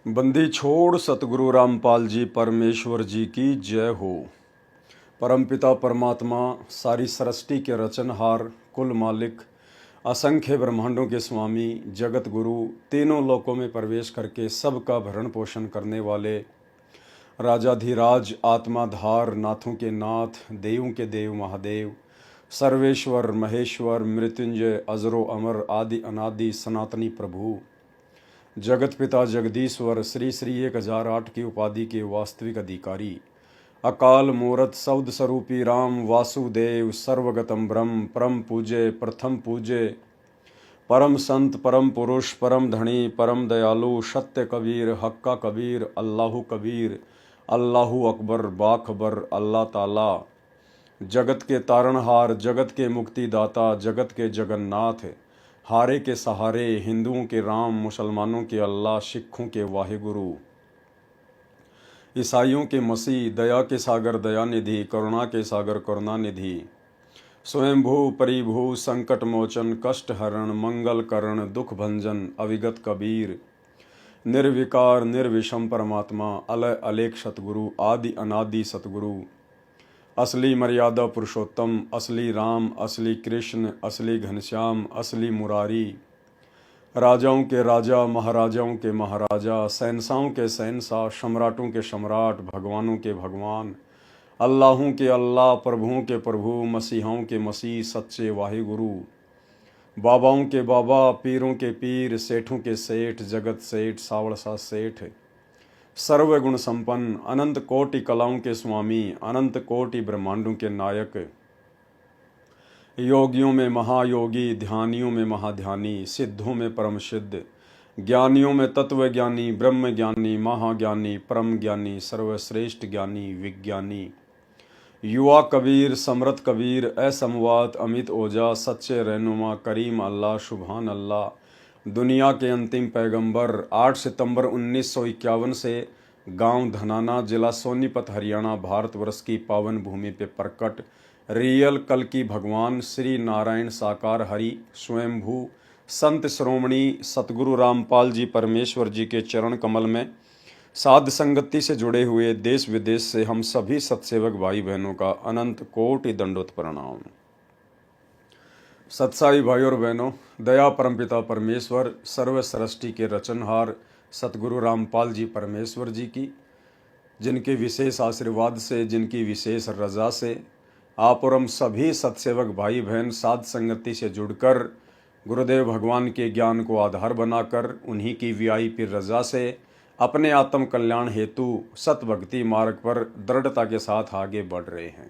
बंदी छोड़ सतगुरु रामपाल जी परमेश्वर जी की जय हो। परमपिता परमात्मा सारी सृष्टि के रचनहार, कुल मालिक, असंख्य ब्रह्मांडों के स्वामी, जगत गुरु, तीनों लोकों में प्रवेश करके सबका भरण पोषण करने वाले राजाधिराज, आत्माधार, नाथों के नाथ, देवों के देव महादेव, सर्वेश्वर महेश्वर, मृत्युंजय, अजरो अमर, आदि अनादि सनातनी प्रभु, जगत पिता जगदीश्वर, श्री श्री 1008 की उपाधि के वास्तविक अधिकारी, अकाल मूरत शब्द स्वरूपी राम वासुदेव, सर्वगतम ब्रह्म, परम पूज्य, प्रथम पूज्य, परम संत, परम पुरुष, परम धनी, परम दयालु, सत्य कबीर, हक्का कबीर, अल्लाहु कबीर, अल्लाहु अकबर, बाखबर, अल्लाह ताला, जगत के तारणहार, जगत के मुक्तिदाता, जगत के जगन्नाथ, हारे के सहारे, हिंदुओं के राम, मुसलमानों के अल्लाह, सिखों के वाहिगुरु, ईसाइयों के मसीह, दया के सागर दयानिधि, करुणा के सागर करुणानिधि, स्वयंभू परिभू, संकट मोचन, कष्ट हरण, मंगल करण, दुख भंजन, अविगत कबीर, निर्विकार निर्विषम परमात्मा, अलय अलेख सतगुरु, आदि अनादि सतगुरु, असली मर्यादा पुरुषोत्तम, असली राम, असली कृष्ण, असली घनश्याम, असली मुरारी, राजाओं के राजा, महाराजाओं के महाराजा, शहंशाहों के शहंशाह, सम्राटों के सम्राट, भगवानों के भगवान, अल्लाहों के अल्लाह, प्रभुओं के प्रभु, मसीहाओं के मसीह, सच्चे वाहिगुरु, बाबाओं के बाबा, पीरों के पीर, सेठों के सेठ, जगत सेठ, सावड़सा सेठ, सर्वगुण संपन्न, अनंत कोटि कलाओं के स्वामी, अनंत कोटि ब्रह्मांडों के नायक, योगियों में महायोगी, ध्यानियों में महाध्यानी, सिद्धों में परम सिद्ध, ज्ञानियों में तत्व ज्ञानी, ब्रह्म ज्ञानी, महाज्ञानी, परम ज्ञानी, सर्वश्रेष्ठ ज्ञानी, विज्ञानी, युवा कबीर, समृत कबीर, असमवात, अमित ओजा, सच्चे रहनुमा, करीम अल्लाह, सुभान अल्लाह, दुनिया के अंतिम पैगंबर, 8 सितंबर 1951 से गांव धनाना, जिला सोनीपत, हरियाणा, भारतवर्ष की पावन भूमि पे प्रकट रियल कल की भगवान श्री नारायण साकार हरि स्वयंभू संत श्रोमणी सतगुरु रामपाल जी परमेश्वर जी के चरण कमल में साध संगति से जुड़े हुए देश विदेश से हम सभी सत्सेवक भाई बहनों का अनंत कोटि दंडोत प्रणाम। सत्साई भाई और बहनों, दया परमपिता परमेश्वर सर्व सृष्टि के रचनहार सतगुरु रामपाल जी परमेश्वर जी की, जिनके विशेष आशीर्वाद से, जिनकी विशेष रजा से आप और हम सभी सत्सेवक भाई बहन साध संगति से जुड़कर गुरुदेव भगवान के ज्ञान को आधार बनाकर उन्हीं की वीआईपी रजा से अपने आत्म कल्याण हेतु सत भक्ति मार्ग पर दृढ़ता के साथ आगे बढ़ रहे हैं।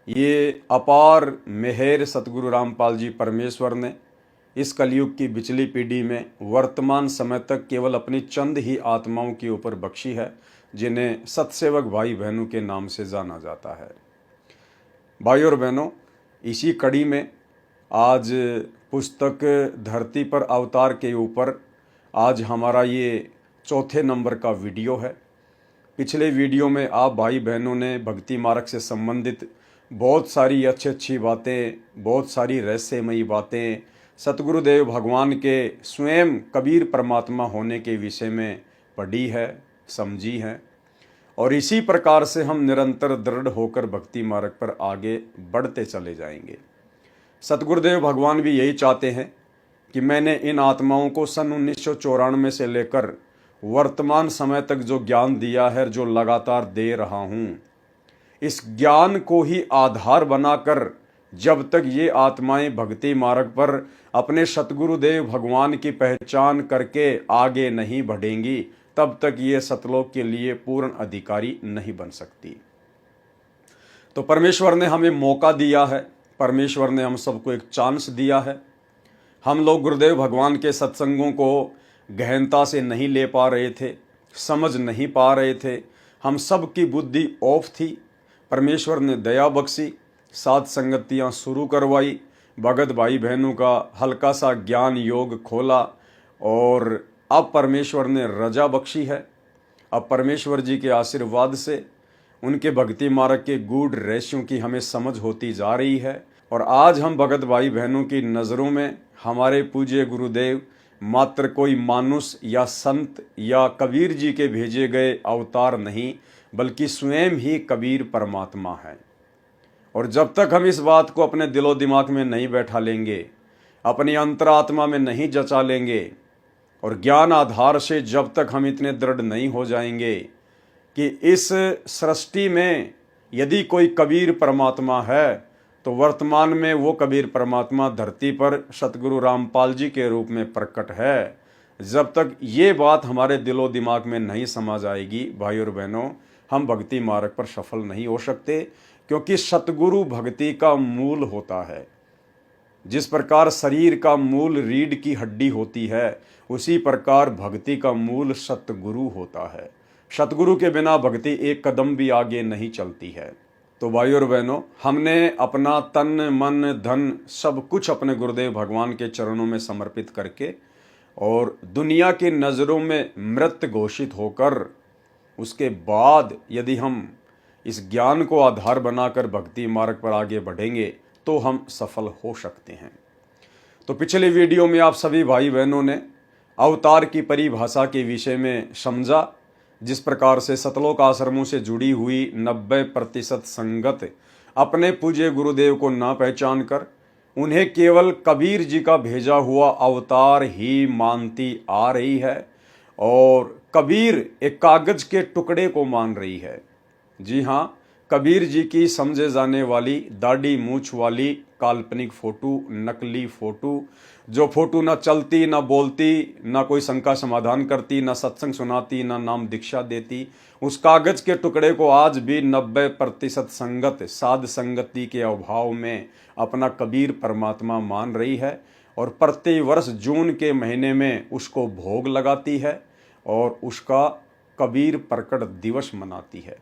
ये अपार मेहर सतगुरु रामपाल जी परमेश्वर ने इस कलयुग की बिचली पीढ़ी में वर्तमान समय तक केवल अपनी चंद ही आत्माओं के ऊपर बख्शी है, जिन्हें सत्सेवक भाई बहनों के नाम से जाना जाता है। भाई और बहनों, इसी कड़ी में आज पुस्तक धरती पर अवतार के ऊपर आज हमारा ये चौथे नंबर का वीडियो है। पिछले वीडियो में आप भाई बहनों ने भक्ति मार्ग से संबंधित बहुत सारी अच्छी बातें, बहुत सारी रहस्यमयी बातें, सतगुरुदेव भगवान के स्वयं कबीर परमात्मा होने के विषय में पढ़ी है, समझी है, और इसी प्रकार से हम निरंतर दृढ़ होकर भक्ति मार्ग पर आगे बढ़ते चले जाएंगे। सतगुरुदेव भगवान भी यही चाहते हैं कि मैंने इन आत्माओं को सन 1994 से लेकर वर्तमान समय तक जो ज्ञान दिया है, जो लगातार दे रहा हूँ, इस ज्ञान को ही आधार बनाकर जब तक ये आत्माएं भक्ति मार्ग पर अपने सतगुरुदेव भगवान की पहचान करके आगे नहीं बढ़ेंगी, तब तक ये सतलोक के लिए पूर्ण अधिकारी नहीं बन सकती। तो परमेश्वर ने हमें मौका दिया है, परमेश्वर ने हम सबको एक चांस दिया है। हम लोग गुरुदेव भगवान के सत्संगों को गहनता से नहीं ले पा रहे थे, समझ नहीं पा रहे थे, हम सब की बुद्धि ऑफ थी। परमेश्वर ने दया बख्शी, साध संगतियाँ शुरू करवाई, भगत भाई बहनों का हल्का सा ज्ञान योग खोला, और अब परमेश्वर ने रजा बख्शी है। अब परमेश्वर जी के आशीर्वाद से उनके भक्ति मार्ग के गूढ़ रहस्यों की हमें समझ होती जा रही है, और आज हम भगत भाई बहनों की नज़रों में हमारे पूज्य गुरुदेव मात्र कोई मानुष या संत या कबीर जी के भेजे गए अवतार नहीं, बल्कि स्वयं ही कबीर परमात्मा है। और जब तक हम इस बात को अपने दिलो दिमाग में नहीं बैठा लेंगे, अपनी अंतरात्मा में नहीं जचा लेंगे, और ज्ञान आधार से जब तक हम इतने दृढ़ नहीं हो जाएंगे कि इस सृष्टि में यदि कोई कबीर परमात्मा है, तो वर्तमान में वो कबीर परमात्मा धरती पर सतगुरु रामपाल जी के रूप में प्रकट है। जब तक ये बात हमारे दिलो दिमाग में नहीं समा जाएगी, भाई और बहनों, हम भक्ति मार्ग पर सफल नहीं हो सकते, क्योंकि सतगुरु भक्ति का मूल होता है। जिस प्रकार शरीर का मूल रीढ़ की हड्डी होती है, उसी प्रकार भक्ति का मूल सतगुरु होता है। सतगुरु के बिना भक्ति एक कदम भी आगे नहीं चलती है। तो भाई और बहनों, हमने अपना तन मन धन सब कुछ अपने गुरुदेव भगवान के चरणों में समर्पित करके और दुनिया की नज़रों में मृत घोषित होकर, उसके बाद यदि हम इस ज्ञान को आधार बनाकर भक्ति मार्ग पर आगे बढ़ेंगे तो हम सफल हो सकते हैं। तो पिछले वीडियो में आप सभी भाई बहनों ने अवतार की परिभाषा के विषय में समझा। जिस प्रकार से सतलोक आश्रमों से जुड़ी हुई 90% संगत अपने पूज्य गुरुदेव को ना पहचान कर उन्हें केवल कबीर जी का भेजा हुआ अवतार ही मानती आ रही है, और कबीर एक कागज के टुकड़े को मान रही है। जी हाँ, कबीर जी की समझे जाने वाली दाढ़ी मूछ वाली काल्पनिक फोटो, नकली फोटो, जो फोटो ना चलती, ना बोलती, ना कोई शंका समाधान करती, ना सत्संग सुनाती, ना नाम दीक्षा देती, उस कागज के टुकड़े को आज भी 90% संगत साध संगति के अभाव में अपना कबीर परमात्मा मान रही है, और प्रति वर्ष जून के महीने में उसको भोग लगाती है और उसका कबीर प्रकट दिवस मनाती है।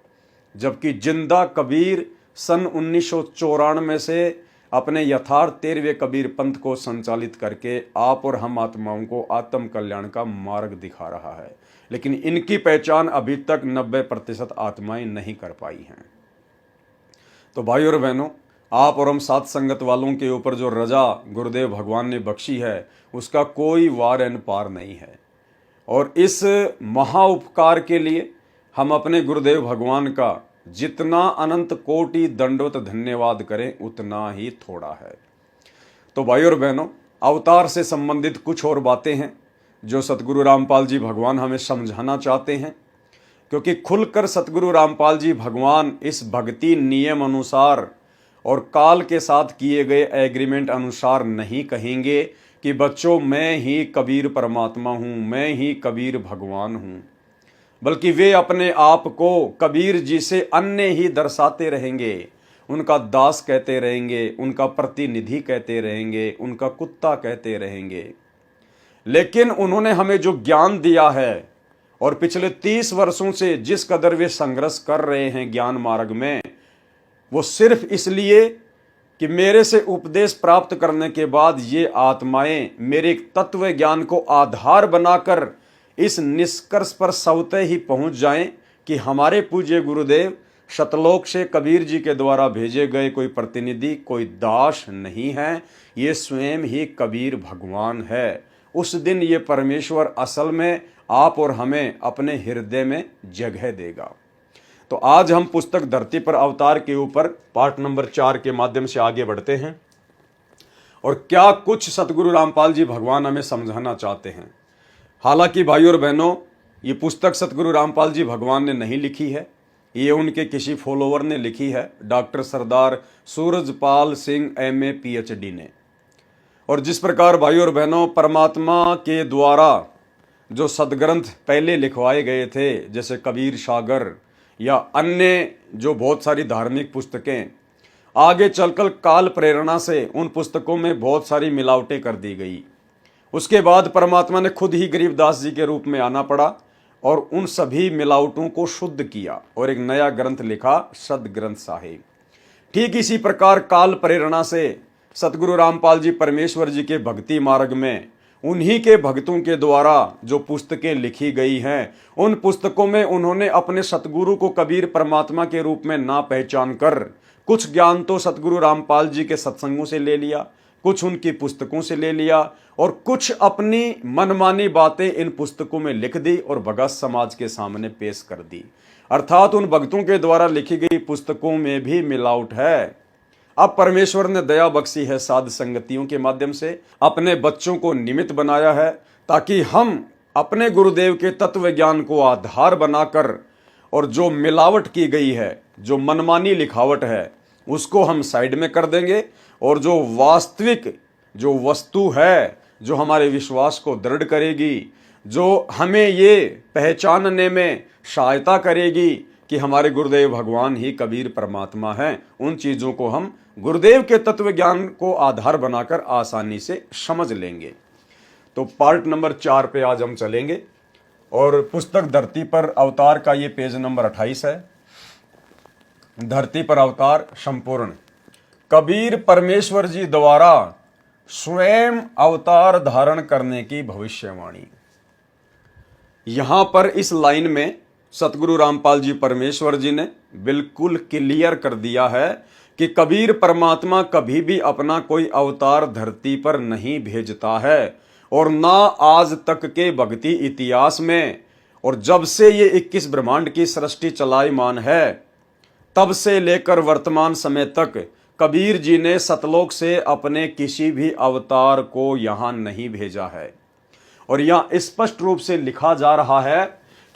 जबकि जिंदा कबीर सन 1994 से अपने यथार्थ 13वें कबीर पंथ को संचालित करके आप और हम आत्माओं को आत्म कल्याण का मार्ग दिखा रहा है, लेकिन इनकी पहचान अभी तक 90% आत्माएं नहीं कर पाई हैं। तो भाई और बहनों, आप और हम साथ संगत वालों के ऊपर जो रजा गुरुदेव भगवान ने बख्शी है, उसका कोई वार एन पार नहीं है। और इस महा उपकार के लिए हम अपने गुरुदेव भगवान का जितना अनंत कोटि दंडवत धन्यवाद करें उतना ही थोड़ा है। तो भाई और बहनों, अवतार से संबंधित कुछ और बातें हैं जो सतगुरु रामपाल जी भगवान हमें समझाना चाहते हैं, क्योंकि खुलकर सतगुरु रामपाल जी भगवान इस भक्ति नियम अनुसार और काल के साथ किए गए एग्रीमेंट अनुसार नहीं कहेंगे कि बच्चों मैं ही कबीर परमात्मा हूँ, मैं ही कबीर भगवान हूँ, बल्कि वे अपने आप को कबीर जी से अन्य ही दर्शाते रहेंगे, उनका दास कहते रहेंगे, उनका प्रतिनिधि कहते रहेंगे, उनका कुत्ता कहते रहेंगे। लेकिन उन्होंने हमें जो ज्ञान दिया है और पिछले 30 वर्षों से जिस कदर वे संघर्ष कर रहे हैं ज्ञान मार्ग में, वो सिर्फ इसलिए कि मेरे से उपदेश प्राप्त करने के बाद ये आत्माएं मेरे तत्व ज्ञान को आधार बनाकर इस निष्कर्ष पर स्वतः ही पहुंच जाएं कि हमारे पूज्य गुरुदेव शतलोक से कबीर जी के द्वारा भेजे गए कोई प्रतिनिधि, कोई दास नहीं है, ये स्वयं ही कबीर भगवान है। उस दिन ये परमेश्वर असल में आप और हमें अपने हृदय में जगह देगा। तो आज हम पुस्तक धरती पर अवतार के ऊपर पार्ट नंबर 4 के माध्यम से आगे बढ़ते हैं, और क्या कुछ सतगुरु रामपाल जी भगवान हमें समझाना चाहते हैं। हालांकि भाई और बहनों, ये पुस्तक सतगुरु रामपाल जी भगवान ने नहीं लिखी है, ये उनके किसी फॉलोवर ने लिखी है, डॉक्टर सरदार सूरजपाल सिंह MA PhD ने। और जिस प्रकार भाई और बहनों परमात्मा के द्वारा जो सदग्रंथ पहले लिखवाए गए थे, जैसे कबीर सागर या अन्य जो बहुत सारी धार्मिक पुस्तकें, आगे चलकर काल प्रेरणा से उन पुस्तकों में बहुत सारी मिलावटें कर दी गई। उसके बाद परमात्मा ने खुद ही गरीबदास जी के रूप में आना पड़ा और उन सभी मिलावटों को शुद्ध किया और एक नया ग्रंथ लिखा, सदग्रंथ साहिब। ठीक इसी प्रकार काल प्रेरणा से सतगुरु रामपाल जी परमेश्वर जी के भक्ति मार्ग में उन्हीं के भक्तों के द्वारा जो पुस्तकें लिखी गई हैं, उन पुस्तकों में उन्होंने अपने सतगुरु को कबीर परमात्मा के रूप में ना पहचान कर कुछ ज्ञान तो सतगुरु रामपाल जी के सत्संगों से ले लिया, कुछ उनकी पुस्तकों से ले लिया और कुछ अपनी मनमानी बातें इन पुस्तकों में लिख दी और भगत समाज के सामने पेश कर दी। अर्थात उन भक्तों के द्वारा लिखी गई पुस्तकों में भी मिलावट है। अब परमेश्वर ने दया बख्शी है, साध संगतियों के माध्यम से अपने बच्चों को निमित्त बनाया है, ताकि हम अपने गुरुदेव के तत्व ज्ञान को आधार बनाकर और जो मिलावट की गई है, जो मनमानी लिखावट है, उसको हम साइड में कर देंगे और जो वास्तविक जो वस्तु है, जो हमारे विश्वास को दृढ़ करेगी, जो हमें ये पहचानने में सहायता करेगी कि हमारे गुरुदेव भगवान ही कबीर परमात्मा हैं, उन चीज़ों को हम गुरुदेव के तत्व ज्ञान को आधार बनाकर आसानी से समझ लेंगे। तो पार्ट नंबर 4 पे आज हम चलेंगे और पुस्तक धरती पर अवतार का ये पेज नंबर 28 है। धरती पर अवतार संपूर्ण। कबीर परमेश्वर जी द्वारा स्वयं अवतार धारण करने की भविष्यवाणी। यहां पर इस लाइन में सतगुरु रामपाल जी परमेश्वर जी ने बिल्कुल क्लियर कर दिया है कि कबीर परमात्मा कभी भी अपना कोई अवतार धरती पर नहीं भेजता है, और ना आज तक के भक्ति इतिहास में, और जब से ये 21 ब्रह्मांड की सृष्टि चलायमान है तब से लेकर वर्तमान समय तक कबीर जी ने सतलोक से अपने किसी भी अवतार को यहां नहीं भेजा है। और यहां स्पष्ट रूप से लिखा जा रहा है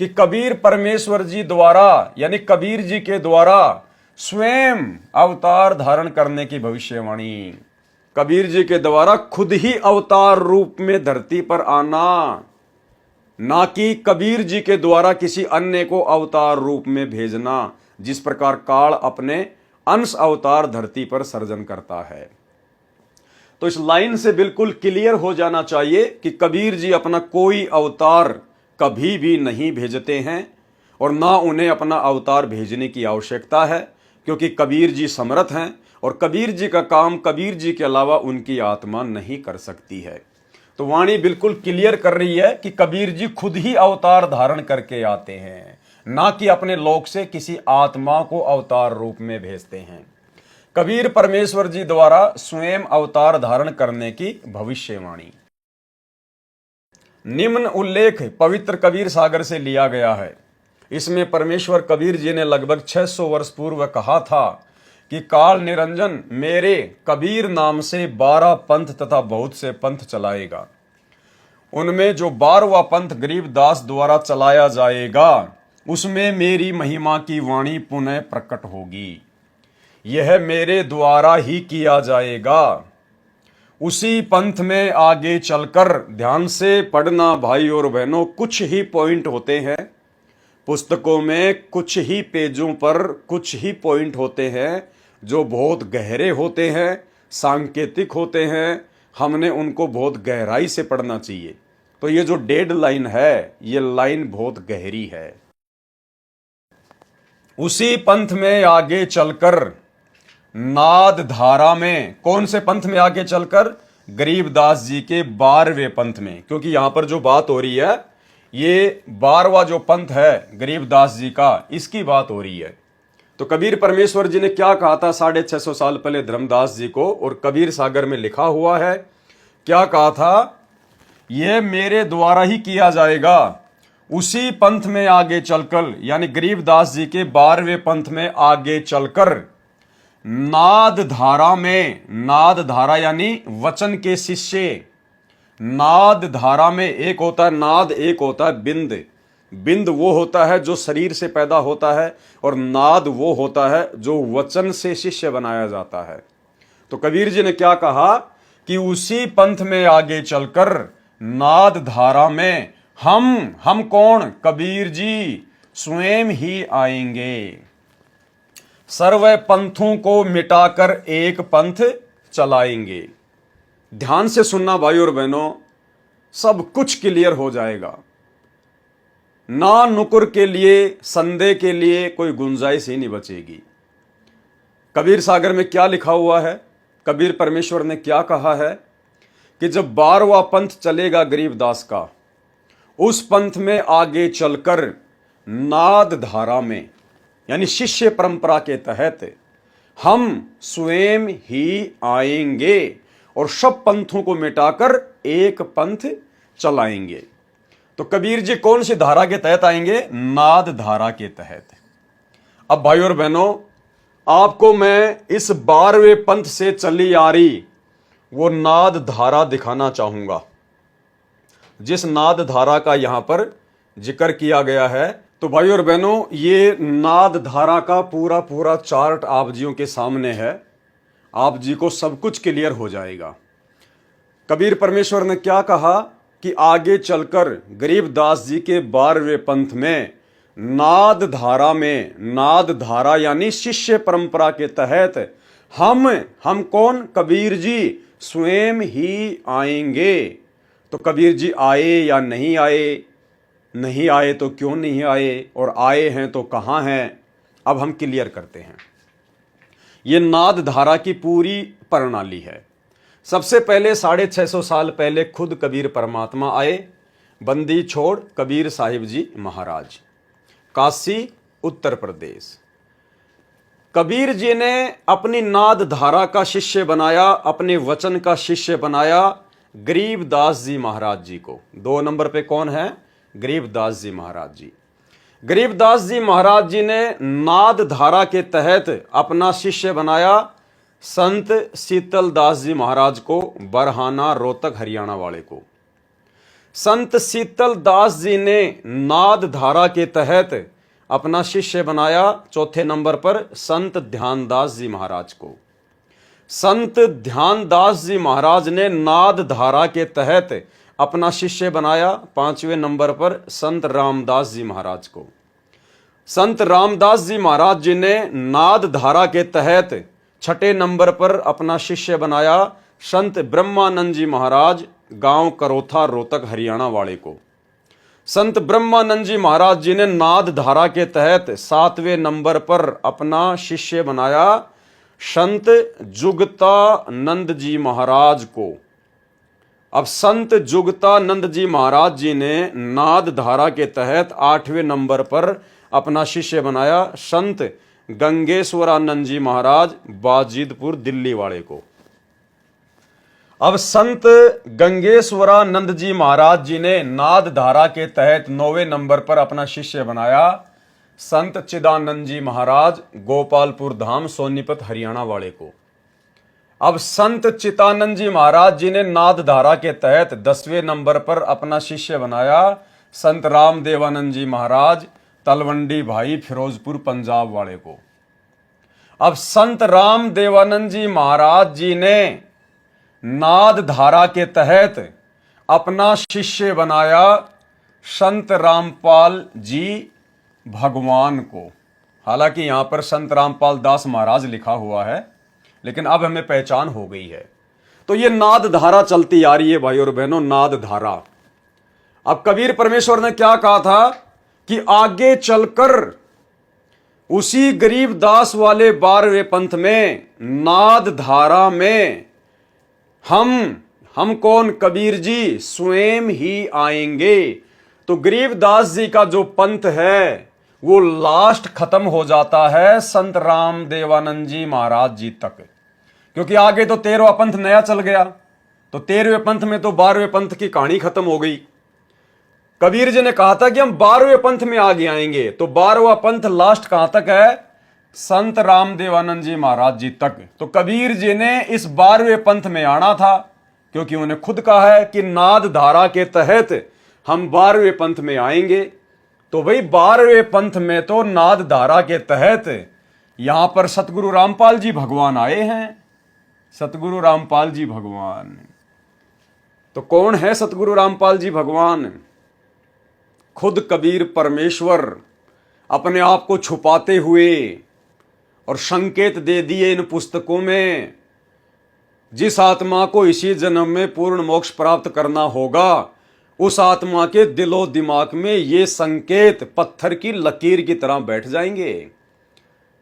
कि कबीर परमेश्वर जी द्वारा, यानी कबीर जी के द्वारा स्वयं अवतार धारण करने की भविष्यवाणी। कबीर जी के द्वारा खुद ही अवतार रूप में धरती पर आना, ना कि कबीर जी के द्वारा किसी अन्य को अवतार रूप में भेजना, जिस प्रकार काल अपने अंश अवतार धरती पर सर्जन करता है। तो इस लाइन से बिल्कुल क्लियर हो जाना चाहिए कि कबीर जी अपना कोई अवतार कभी भी नहीं भेजते हैं और ना उन्हें अपना अवतार भेजने की आवश्यकता है, क्योंकि कबीर जी समर्थ हैं और कबीर जी का काम कबीर जी के अलावा उनकी आत्मा नहीं कर सकती है। तो वाणी बिल्कुल क्लियर कर रही है कि कबीर जी खुद ही अवतार धारण करके आते हैं, ना कि अपने लोक से किसी आत्मा को अवतार रूप में भेजते हैं। कबीर परमेश्वर जी द्वारा स्वयं अवतार धारण करने की भविष्यवाणी। निम्न उल्लेख पवित्र कबीर सागर से लिया गया है। इसमें परमेश्वर कबीर जी ने लगभग 600 वर्ष पूर्व कहा था कि काल निरंजन मेरे कबीर नाम से 12 पंथ तथा बहुत से पंथ चलाएगा। उनमें जो 12वां पंथ गरीबदास द्वारा चलाया जाएगा, उसमें मेरी महिमा की वाणी पुनः प्रकट होगी। यह मेरे द्वारा ही किया जाएगा। उसी पंथ में आगे चलकर ध्यान से पढ़ना भाई और बहनों, कुछ ही पॉइंट होते हैं पुस्तकों में, कुछ ही पेजों पर कुछ ही पॉइंट होते हैं जो बहुत गहरे होते हैं, सांकेतिक होते हैं। हमने उनको बहुत गहराई से पढ़ना चाहिए। तो ये जो डेड लाइन है, ये लाइन बहुत गहरी है। उसी पंथ में आगे चलकर नाद धारा में, कौन से पंथ में आगे चलकर? गरीबदास जी के 12वें पंथ में, क्योंकि यहां पर जो बात हो रही है ये 12वां जो पंथ है गरीबदास जी का, इसकी बात हो रही है। तो कबीर परमेश्वर जी ने क्या कहा था 650 साल पहले धर्मदास जी को, और कबीर सागर में लिखा हुआ है। क्या कहा था? यह मेरे द्वारा ही किया जाएगा। उसी पंथ में आगे चलकर, यानी गरीबदास जी के 12वें पंथ में आगे चलकर नाद धारा में, नाद धारा यानी वचन के शिष्य, नाद धारा में एक होता है नाद, एक होता है बिंद। बिंद वो होता है जो शरीर से पैदा होता है, और नाद वो होता है जो वचन से शिष्य बनाया जाता है। तो कबीर जी ने क्या कहा कि उसी पंथ में आगे चलकर नाद धारा में हम कौन? कबीर जी स्वयं ही आएंगे। सर्व पंथों को मिटाकर एक पंथ चलाएंगे। ध्यान से सुनना भाई और बहनों, सब कुछ क्लियर हो जाएगा। ना नुकुर के लिए, संदेह के लिए कोई गुंजाइश ही नहीं बचेगी। कबीर सागर में क्या लिखा हुआ है? कबीर परमेश्वर ने क्या कहा है कि जब 12वां पंथ चलेगा गरीबदास का, उस पंथ में आगे चलकर नाद धारा में, यानी शिष्य परंपरा के तहत हम स्वयं ही आएंगे और सब पंथों को मिटाकर एक पंथ चलाएंगे। तो कबीर जी कौन सी धारा के तहत आएंगे? नाद धारा के तहत। अब भाई और बहनों, आपको मैं इस 12वें पंथ से चली आ रही वो नाद धारा दिखाना चाहूंगा, जिस नाद धारा का यहां पर जिक्र किया गया है। तो भाई और बहनों, ये नाद धारा का पूरा पूरा चार्ट आप जियों के सामने है, आप जी को सब कुछ क्लियर हो जाएगा। कबीर परमेश्वर ने क्या कहा कि आगे चलकर गरीबदास जी के 12वें पंथ में नाद धारा में, नाद धारा यानी शिष्य परंपरा के तहत हम कौन? कबीर जी स्वयं ही आएंगे। तो कबीर जी आए या नहीं आए? नहीं आए तो क्यों नहीं आए, और आए हैं तो कहां हैं? अब हम क्लियर करते हैं। यह नाद धारा की पूरी प्रणाली है। सबसे पहले 650 साल पहले खुद कबीर परमात्मा आए, बंदी छोड़ कबीर साहिब जी महाराज, काशी उत्तर प्रदेश। कबीर जी ने अपनी नाद धारा का शिष्य बनाया, अपने वचन का शिष्य बनाया गरीबदास जी महाराज जी को। 2 नंबर पे कौन है? गरीबदास जी महाराज जी। गरीबदास जी महाराज जी ने नाद धारा के तहत अपना शिष्य बनाया संत शीतल दास जी महाराज को, बरहाना रोहतक हरियाणा वाले को। संत शीतल दास जी ने नाद धारा के तहत अपना शिष्य बनाया 4थे नंबर पर संत ध्यानदास जी महाराज को। संत ध्यानदास जी महाराज ने नाद धारा के तहत अपना शिष्य बनाया 5वें नंबर पर संत रामदास जी महाराज को। संत रामदास जी महाराज जी ने नाद धारा के तहत 6ठे नंबर पर अपना शिष्य बनाया संत ब्रह्मानंद जी महाराज, गांव करोथा रोहतक हरियाणा वाले को। संत ब्रह्मानंद जी महाराज जी ने नाद धारा के तहत 7वें नंबर पर अपना शिष्य बनाया संत जुगतानंद जी महाराज को। अब संत जुगतानंद जी महाराज जी ने नाद धारा के तहत 8वें नंबर पर अपना शिष्य बनाया संत गंगेश्वरानंद जी महाराज, बाजिदपुर दिल्ली वाले को। अब संत गंगेश्वरानंद जी महाराज जी ने नाद धारा के तहत 9वें नंबर पर अपना शिष्य बनाया संत चिदानंद जी महाराज, गोपालपुर धाम सोनीपत हरियाणा वाले को। अब संत चिदानंद जी महाराज जी ने नाद धारा के तहत 10वें नंबर पर अपना शिष्य बनाया संत रामदेवानंद जी महाराज, तलवंडी भाई फिरोजपुर पंजाब वाले को। अब संत रामदेवानंद जी महाराज जी ने नाद धारा के तहत अपना शिष्य बनाया संत रामपाल जी भगवान को। हालांकि यहां पर संत रामपाल दास महाराज लिखा हुआ है, लेकिन अब हमें पहचान हो गई है। तो ये नाद धारा चलती आ रही है भाई और बहनों, नाद धारा। अब कबीर परमेश्वर ने क्या कहा था कि आगे चलकर उसी गरीबदास वाले 12वें पंथ में नाद धारा में हम कौन? कबीर जी स्वयं ही आएंगे। तो गरीबदास जी का जो पंथ है वो लास्ट खत्म हो जाता है संत रामदेवानंद जी महाराज जी तक, क्योंकि आगे तो 13वां पंथ नया चल गया। तो 13वें पंथ में तो 12वें पंथ की कहानी खत्म हो गई। कबीर जी ने कहा था कि हम 12वें पंथ में आगे आएंगे, तो 12वां पंथ लास्ट कहां तक है? संत रामदेवानंद जी महाराज जी तक। तो कबीर जी ने इस 12वें पंथ में आना था, क्योंकि उन्होंने खुद कहा है कि नाद धारा के तहत हम 12वें पंथ में आएंगे। तो भाई 12वें पंथ में तो नाद धारा के तहत यहां पर सतगुरु रामपाल जी भगवान आए हैं। सतगुरु रामपाल जी भगवान, तो कौन है सतगुरु रामपाल जी भगवान? खुद कबीर परमेश्वर अपने आप को छुपाते हुए और संकेत दे दिए इन पुस्तकों में, जिस आत्मा को इसी जन्म में पूर्ण मोक्ष प्राप्त करना होगा उस आत्मा के दिलो दिमाग में ये संकेत पत्थर की लकीर की तरह बैठ जाएंगे।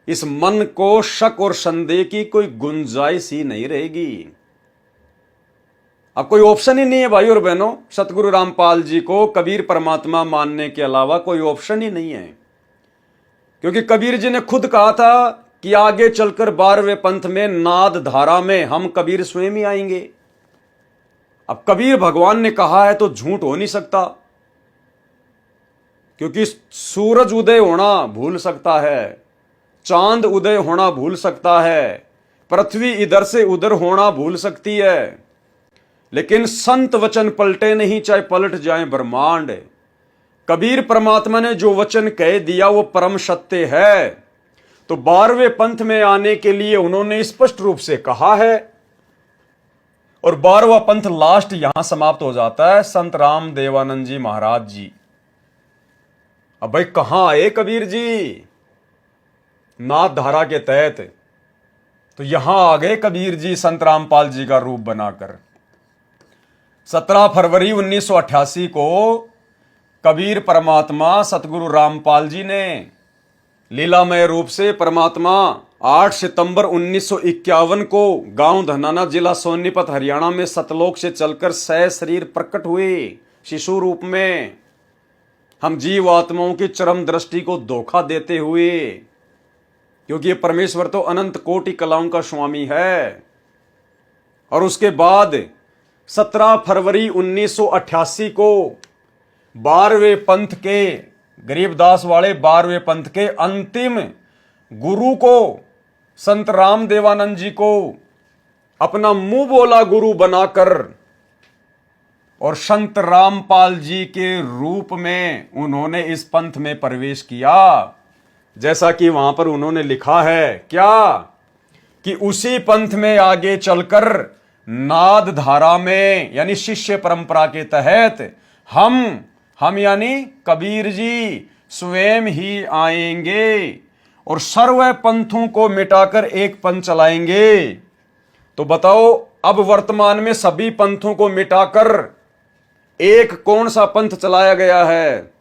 इस मन को शक और संदेह की कोई गुंजाइश ही नहीं रहेगी। अब कोई ऑप्शन ही नहीं है भाई और बहनों, सतगुरु रामपाल जी को कबीर परमात्मा मानने के अलावा कोई ऑप्शन ही नहीं है, क्योंकि कबीर जी ने खुद कहा था कि आगे चलकर 12वें पंथ में नाद धारा में हम कबीर स्वयं ही आएंगे। अब कबीर भगवान ने कहा है तो झूठ हो नहीं सकता, क्योंकि सूरज उदय होना भूल सकता है, चांद उदय होना भूल सकता है, पृथ्वी इधर से उधर होना भूल सकती है, लेकिन संत वचन पलटे नहीं, चाहे पलट जाए ब्रह्मांड। कबीर परमात्मा ने जो वचन कह दिया वो परम सत्य है। तो 12वें पंथ में आने के लिए उन्होंने स्पष्ट रूप से कहा है, और 12वां पंथ लास्ट यहां समाप्त हो जाता है, संत राम देवानंद जी महाराज जी। अब भाई कहां आए कबीर जी? नाथ धारा के तहत तो यहां आ गए कबीर जी संत रामपाल जी का रूप बनाकर। 17 फरवरी 1988 को कबीर परमात्मा सतगुरु रामपाल जी ने लीलामय रूप से परमात्मा 8 सितंबर 1951 को गांव धनाना जिला सोनीपत हरियाणा में सतलोक से चलकर सह शरीर प्रकट हुए शिशु रूप में, हम जीव आत्माओं की चरम दृष्टि को धोखा देते हुए, क्योंकि ये परमेश्वर तो अनंत कोटि कलाओं का स्वामी है। और उसके बाद 17 फरवरी 1988 को 12वें पंथ के गरीबदास वाले 12वें पंथ के अंतिम गुरु को, संत राम देवानंद जी को अपना मुंह बोला गुरु बनाकर और संत रामपाल जी के रूप में उन्होंने इस पंथ में प्रवेश किया। जैसा कि वहां पर उन्होंने लिखा है क्या, कि उसी पंथ में आगे चलकर नाद धारा में यानी शिष्य परंपरा के तहत हम यानी कबीर जी स्वयं ही आएंगे और सर्व पंथों को मिटाकर एक पंथ चलाएंगे। तो बताओ अब वर्तमान में सभी पंथों को मिटाकर एक कौन सा पंथ चलाया गया है?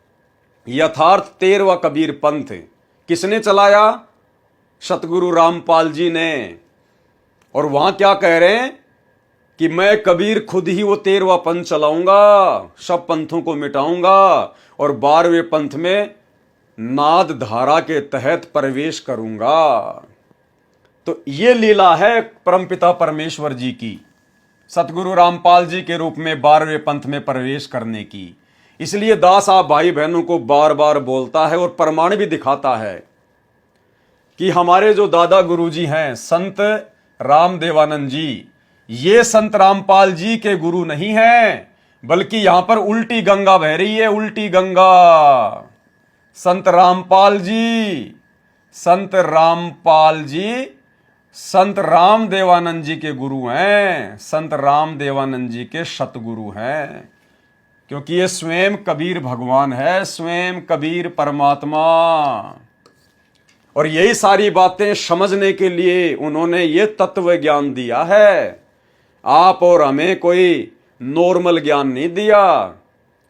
यथार्थ 13वां कबीर पंथ। किसने चलाया? सतगुरु रामपाल जी ने। और वहां क्या कह रहे हैं कि मैं कबीर खुद ही वो 13वां पंथ चलाऊंगा, सब पंथों को मिटाऊंगा और 12वें पंथ में नाद धारा के तहत प्रवेश करूंगा। तो ये लीला है परमपिता परमेश्वर जी की, सतगुरु रामपाल जी के रूप में 12वें पंथ में प्रवेश करने की। इसलिए दास आप भाई बहनों को बार बार बोलता है और प्रमाण भी दिखाता है कि हमारे जो दादा गुरुजी हैं संत राम देवानंद जी, ये संत रामपाल जी के गुरु नहीं हैं, बल्कि यहां पर उल्टी गंगा बह रही है, उल्टी गंगा। संत रामपाल जी, संत रामपाल जी संत राम देवानंद जी के गुरु हैं, संत राम देवानंद जी के सतगुरु हैं, क्योंकि ये स्वयं कबीर भगवान है, स्वयं कबीर परमात्मा। और यही सारी बातें समझने के लिए उन्होंने ये तत्व ज्ञान दिया है। आप और हमें कोई नॉर्मल ज्ञान नहीं दिया।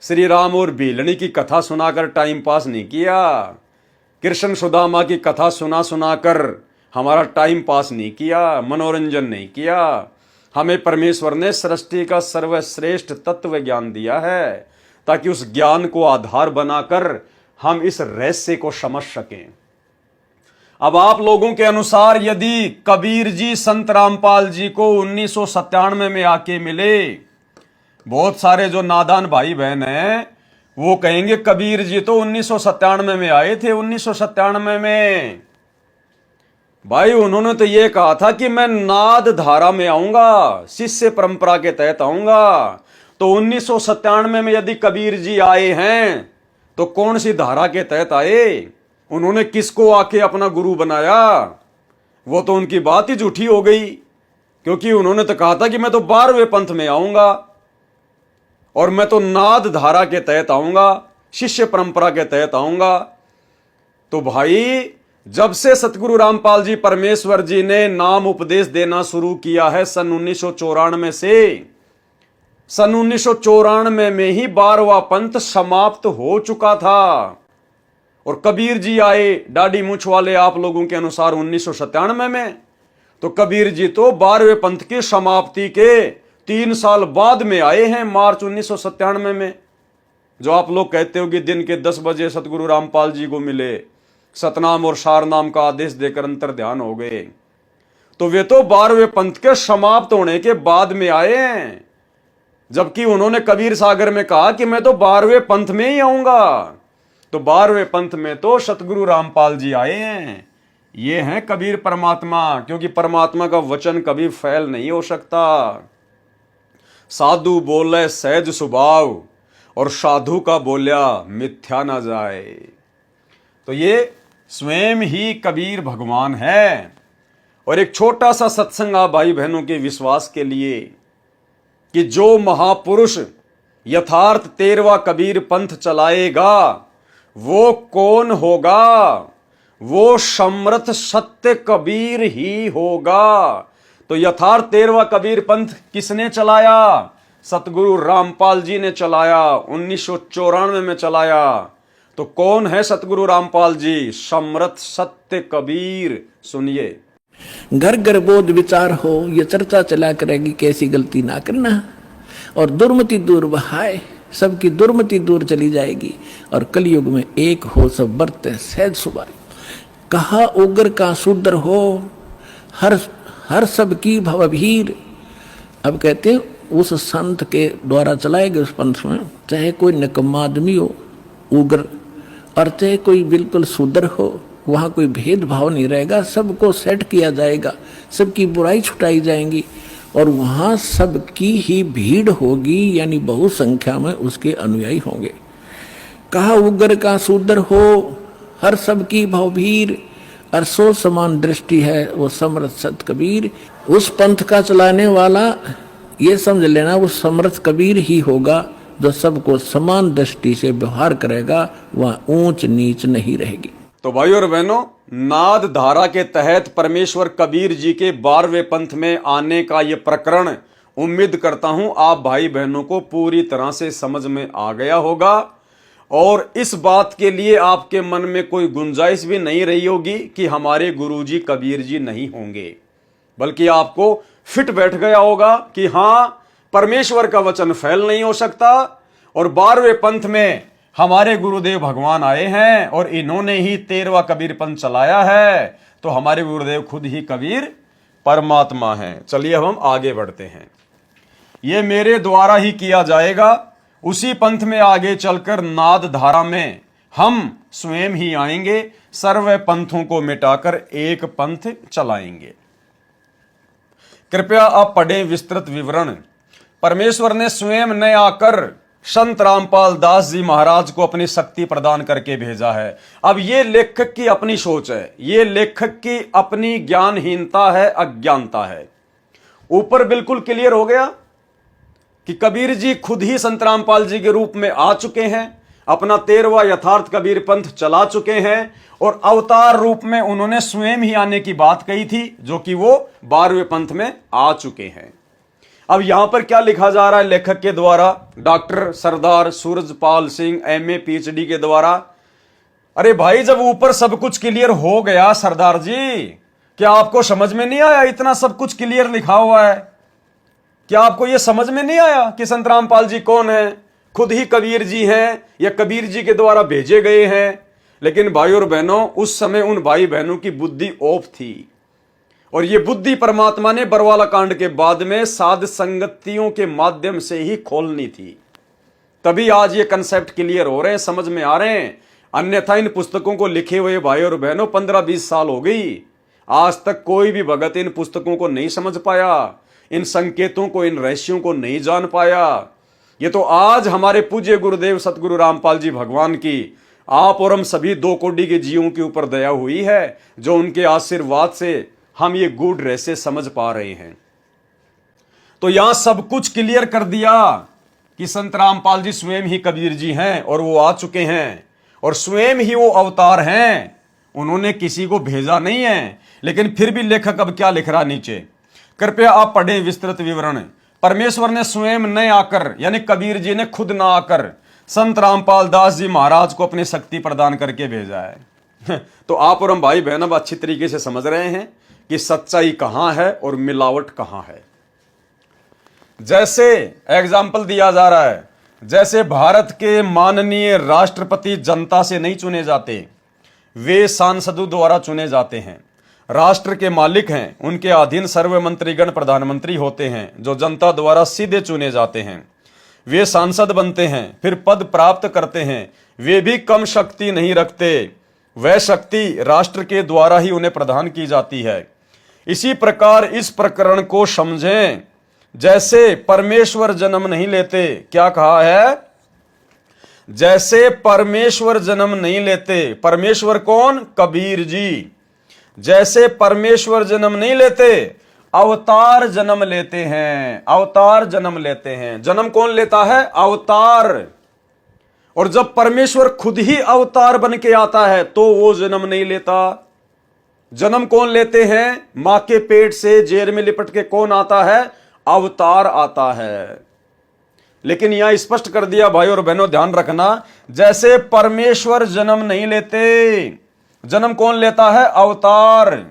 श्री राम और भीलनी की कथा सुनाकर टाइम पास नहीं किया, कृष्ण सुदामा की कथा सुना सुनाकर हमारा टाइम पास नहीं किया, मनोरंजन नहीं किया। हमें परमेश्वर ने सृष्टि का सर्वश्रेष्ठ तत्व ज्ञान दिया है, ताकि उस ज्ञान को आधार बनाकर हम इस रहस्य को समझ सकें। अब आप लोगों के अनुसार यदि कबीर जी संत रामपाल जी को 1997 में आके मिले, बहुत सारे जो नादान भाई बहन हैं वो कहेंगे कबीर जी तो 1997 में आए थे। 1997 में भाई उन्होंने तो ये कहा था कि मैं नाद धारा में आऊंगा, शिष्य परंपरा के तहत आऊंगा। तो 1997 में यदि कबीर जी आए हैं तो कौन सी धारा के तहत आए? उन्होंने किसको आके अपना गुरु बनाया? वो तो उनकी बात ही झूठी हो गई, क्योंकि उन्होंने तो कहा था कि मैं तो 12वें पंथ में आऊंगा और मैं तो नाद धारा के तहत आऊंगा, शिष्य परंपरा के तहत आऊंगा। तो भाई जब से सतगुरु रामपाल जी परमेश्वर जी ने नाम उपदेश देना शुरू किया है सन 1994 से, सन 1994 में ही 12वां पंथ समाप्त हो चुका था और कबीर जी आए दाढ़ी मूछ वाले आप लोगों के अनुसार 1997 में। तो कबीर जी तो 12वें पंथ की समाप्ति के 3 साल बाद में आए हैं, मार्च 1997 में। जो आप लोग कहते हो कि दिन के 10 बजे सतगुरु रामपाल जी को मिले, सतनाम और सारनाम का आदेश देकर अंतर ध्यान हो गए, तो वे तो 12वें पंथ के समाप्त होने के बाद में आए हैं। जबकि उन्होंने कबीर सागर में कहा कि मैं तो 12वें पंथ में ही आऊंगा। तो 12वें पंथ में तो सतगुरु रामपाल जी आए हैं। ये हैं कबीर परमात्मा, क्योंकि परमात्मा का वचन कभी फैल नहीं हो सकता। साधु बोले सहज स्वभाव और साधु का बोलिया मिथ्या ना जाए। तो ये स्वयं ही कबीर भगवान है। और एक छोटा सा सत्संग आप भाई बहनों के विश्वास के लिए कि जो महापुरुष यथार्थ 13वां कबीर पंथ चलाएगा वो कौन होगा? वो समर्थ सत्य कबीर ही होगा। तो यथार्थ 13वां कबीर पंथ किसने चलाया? सतगुरु रामपाल जी ने चलाया, 1994 में चलाया। तो कौन है सतगुरु रामपाल जी? समर्थ सत्य कबीर। सुनिए। घर घर बोध विचार हो, ये चर्चा चला करेगी कैसी गलती ना करना, और दुर्मति दूर बहाए, सबकी दुर्मति दूर चली जाएगी, और कलयुग में एक हो सब बरते सहज सुबह। कहा उग्र का शूद्र हो, हर सब की भवभीर। अब कहते हैं उस संत के द्वारा चलाए गए उस पंथ में चाहे कोई निकम्मा आदमी हो उग्र, और चाहे कोई बिल्कुल शूद्र हो, वहाँ कोई भेदभाव नहीं रहेगा, सबको सेट किया जाएगा, सबकी बुराई छुटाई जाएंगी, और वहाँ सबकी ही भीड़ होगी, यानी बहुत संख्या में उसके अनुयायी होंगे। कहा उग्र का शूद्र हो, हर सबकी भवभीर, और सो समान दृष्टि है वो समर्थ सत कबीर। उस पंथ का चलाने वाला ये समझ लेना वो समर्थ कबीर ही होगा, जो सबको समान दृष्टि से व्यवहार करेगा, वहाँ ऊंच नीच नहीं रहेगी। तो भाई और बहनों, नाद धारा के तहत परमेश्वर कबीर जी के 12वें पंथ में आने का ये प्रकरण उम्मीद करता हूं आप भाई बहनों को पूरी तरह से समझ में आ गया होगा, और इस बात के लिए आपके मन में कोई गुंजाइश भी नहीं रही होगी कि हमारे गुरुजी कबीर जी नहीं होंगे, बल्कि आपको फिट बैठ गया होगा कि हां, परमेश्वर का वचन फैल नहीं हो सकता, और 12वें पंथ में हमारे गुरुदेव भगवान आए हैं और इन्होंने ही 13वां कबीर पंथ चलाया है। तो हमारे गुरुदेव खुद ही कबीर परमात्मा हैं। चलिए अब हम आगे बढ़ते हैं। ये मेरे द्वारा ही किया जाएगा। उसी पंथ में आगे चलकर नाद धारा में हम स्वयं ही आएंगे, सर्व पंथों को मिटाकर एक पंथ चलाएंगे। कृपया आप पढ़ें विस्तृत विवरण। परमेश्वर ने स्वयं न आकर संत रामपाल दास जी महाराज को अपनी शक्ति प्रदान करके भेजा है। अब ये लेखक की अपनी सोच है, ये लेखक की अपनी ज्ञानहीनता है, अज्ञानता है। ऊपर बिल्कुल क्लियर हो गया कि कबीर जी खुद ही संत रामपाल जी के रूप में आ चुके हैं, अपना 13वां यथार्थ कबीर पंथ चला चुके हैं, और अवतार रूप में उन्होंने स्वयं ही आने की बात कही थी, जो कि वो 12वें पंथ में आ चुके हैं। अब यहां पर क्या लिखा जा रहा है लेखक के द्वारा, डॉक्टर सरदार सूरजपाल सिंह MA PhD के द्वारा? अरे भाई, जब ऊपर सब कुछ क्लियर हो गया सरदार जी, क्या आपको समझ में नहीं आया? इतना सब कुछ क्लियर लिखा हुआ है, क्या आपको यह समझ में नहीं आया कि संत रामपाल जी कौन है? खुद ही कबीर जी हैं या कबीर जी के द्वारा भेजे गए हैं? लेकिन भाई और बहनों, उस समय उन भाई बहनों की बुद्धि ऑफ थी, और ये बुद्धि परमात्मा ने बरवाला कांड के बाद में साध संगतियों के माध्यम से ही खोलनी थी। तभी आज ये कंसेप्ट क्लियर हो रहे हैं, समझ में आ रहे हैं। अन्यथा इन पुस्तकों को लिखे हुए भाई और बहनों 15-20 साल हो गई, आज तक कोई भी भगत इन पुस्तकों को नहीं समझ पाया, इन संकेतों को, इन रहस्यों को नहीं जान पाया। ये तो आज हमारे पूज्य गुरुदेव सतगुरु रामपाल जी भगवान की आप और हम सभी 2 कोटि के जीवों के ऊपर दया हुई है, जो उनके आशीर्वाद से हम ये गूढ़ रहस्य समझ पा रहे हैं। तो यहां सब कुछ क्लियर कर दिया कि संत रामपाल जी स्वयं ही कबीर जी हैं, और वो आ चुके हैं, और स्वयं ही वो अवतार हैं, उन्होंने किसी को भेजा नहीं है। लेकिन फिर भी लेखक अब क्या लिख रहा नीचे, कृपया आप पढ़ें विस्तृत विवरण। परमेश्वर ने स्वयं न आकर, यानी कबीर जी ने खुद ना आकर संत रामपाल दास जी महाराज को अपनी शक्ति प्रदान करके भेजा है। तो आप और हम भाई बहन अब अच्छी तरीके से समझ रहे हैं कि सच्चाई कहां है और मिलावट कहां है। जैसे एग्जाम्पल दिया जा रहा है, जैसे भारत के माननीय राष्ट्रपति जनता से नहीं चुने जाते, वे सांसदों द्वारा चुने जाते हैं। राष्ट्र के मालिक हैं, उनके अधीन सर्व मंत्रीगण प्रधानमंत्री होते हैं, जो जनता द्वारा सीधे चुने जाते हैं। वे सांसद बनते हैं, फिर पद प्राप्त करते हैं, वे भी कम शक्ति नहीं रखते। वह शक्ति राष्ट्र के द्वारा ही उन्हें प्रदान की जाती है। इसी प्रकार इस प्रकरण को समझें। जैसे परमेश्वर जन्म नहीं लेते, क्या कहा है? जैसे परमेश्वर जन्म नहीं लेते। परमेश्वर कौन? कबीर जी। जैसे परमेश्वर जन्म नहीं लेते, अवतार जन्म लेते हैं। अवतार जन्म लेते हैं। जन्म कौन लेता है? अवतार। और जब परमेश्वर खुद ही अवतार बन के आता है तो वो जन्म नहीं लेता। जन्म कौन लेते हैं? मां के पेट से जेल में लिपट के कौन आता है? अवतार आता है। लेकिन यहां स्पष्ट कर दिया भाई और बहनों, ध्यान रखना, जैसे परमेश्वर जन्म नहीं लेते, जन्म कौन लेता है? अवतार।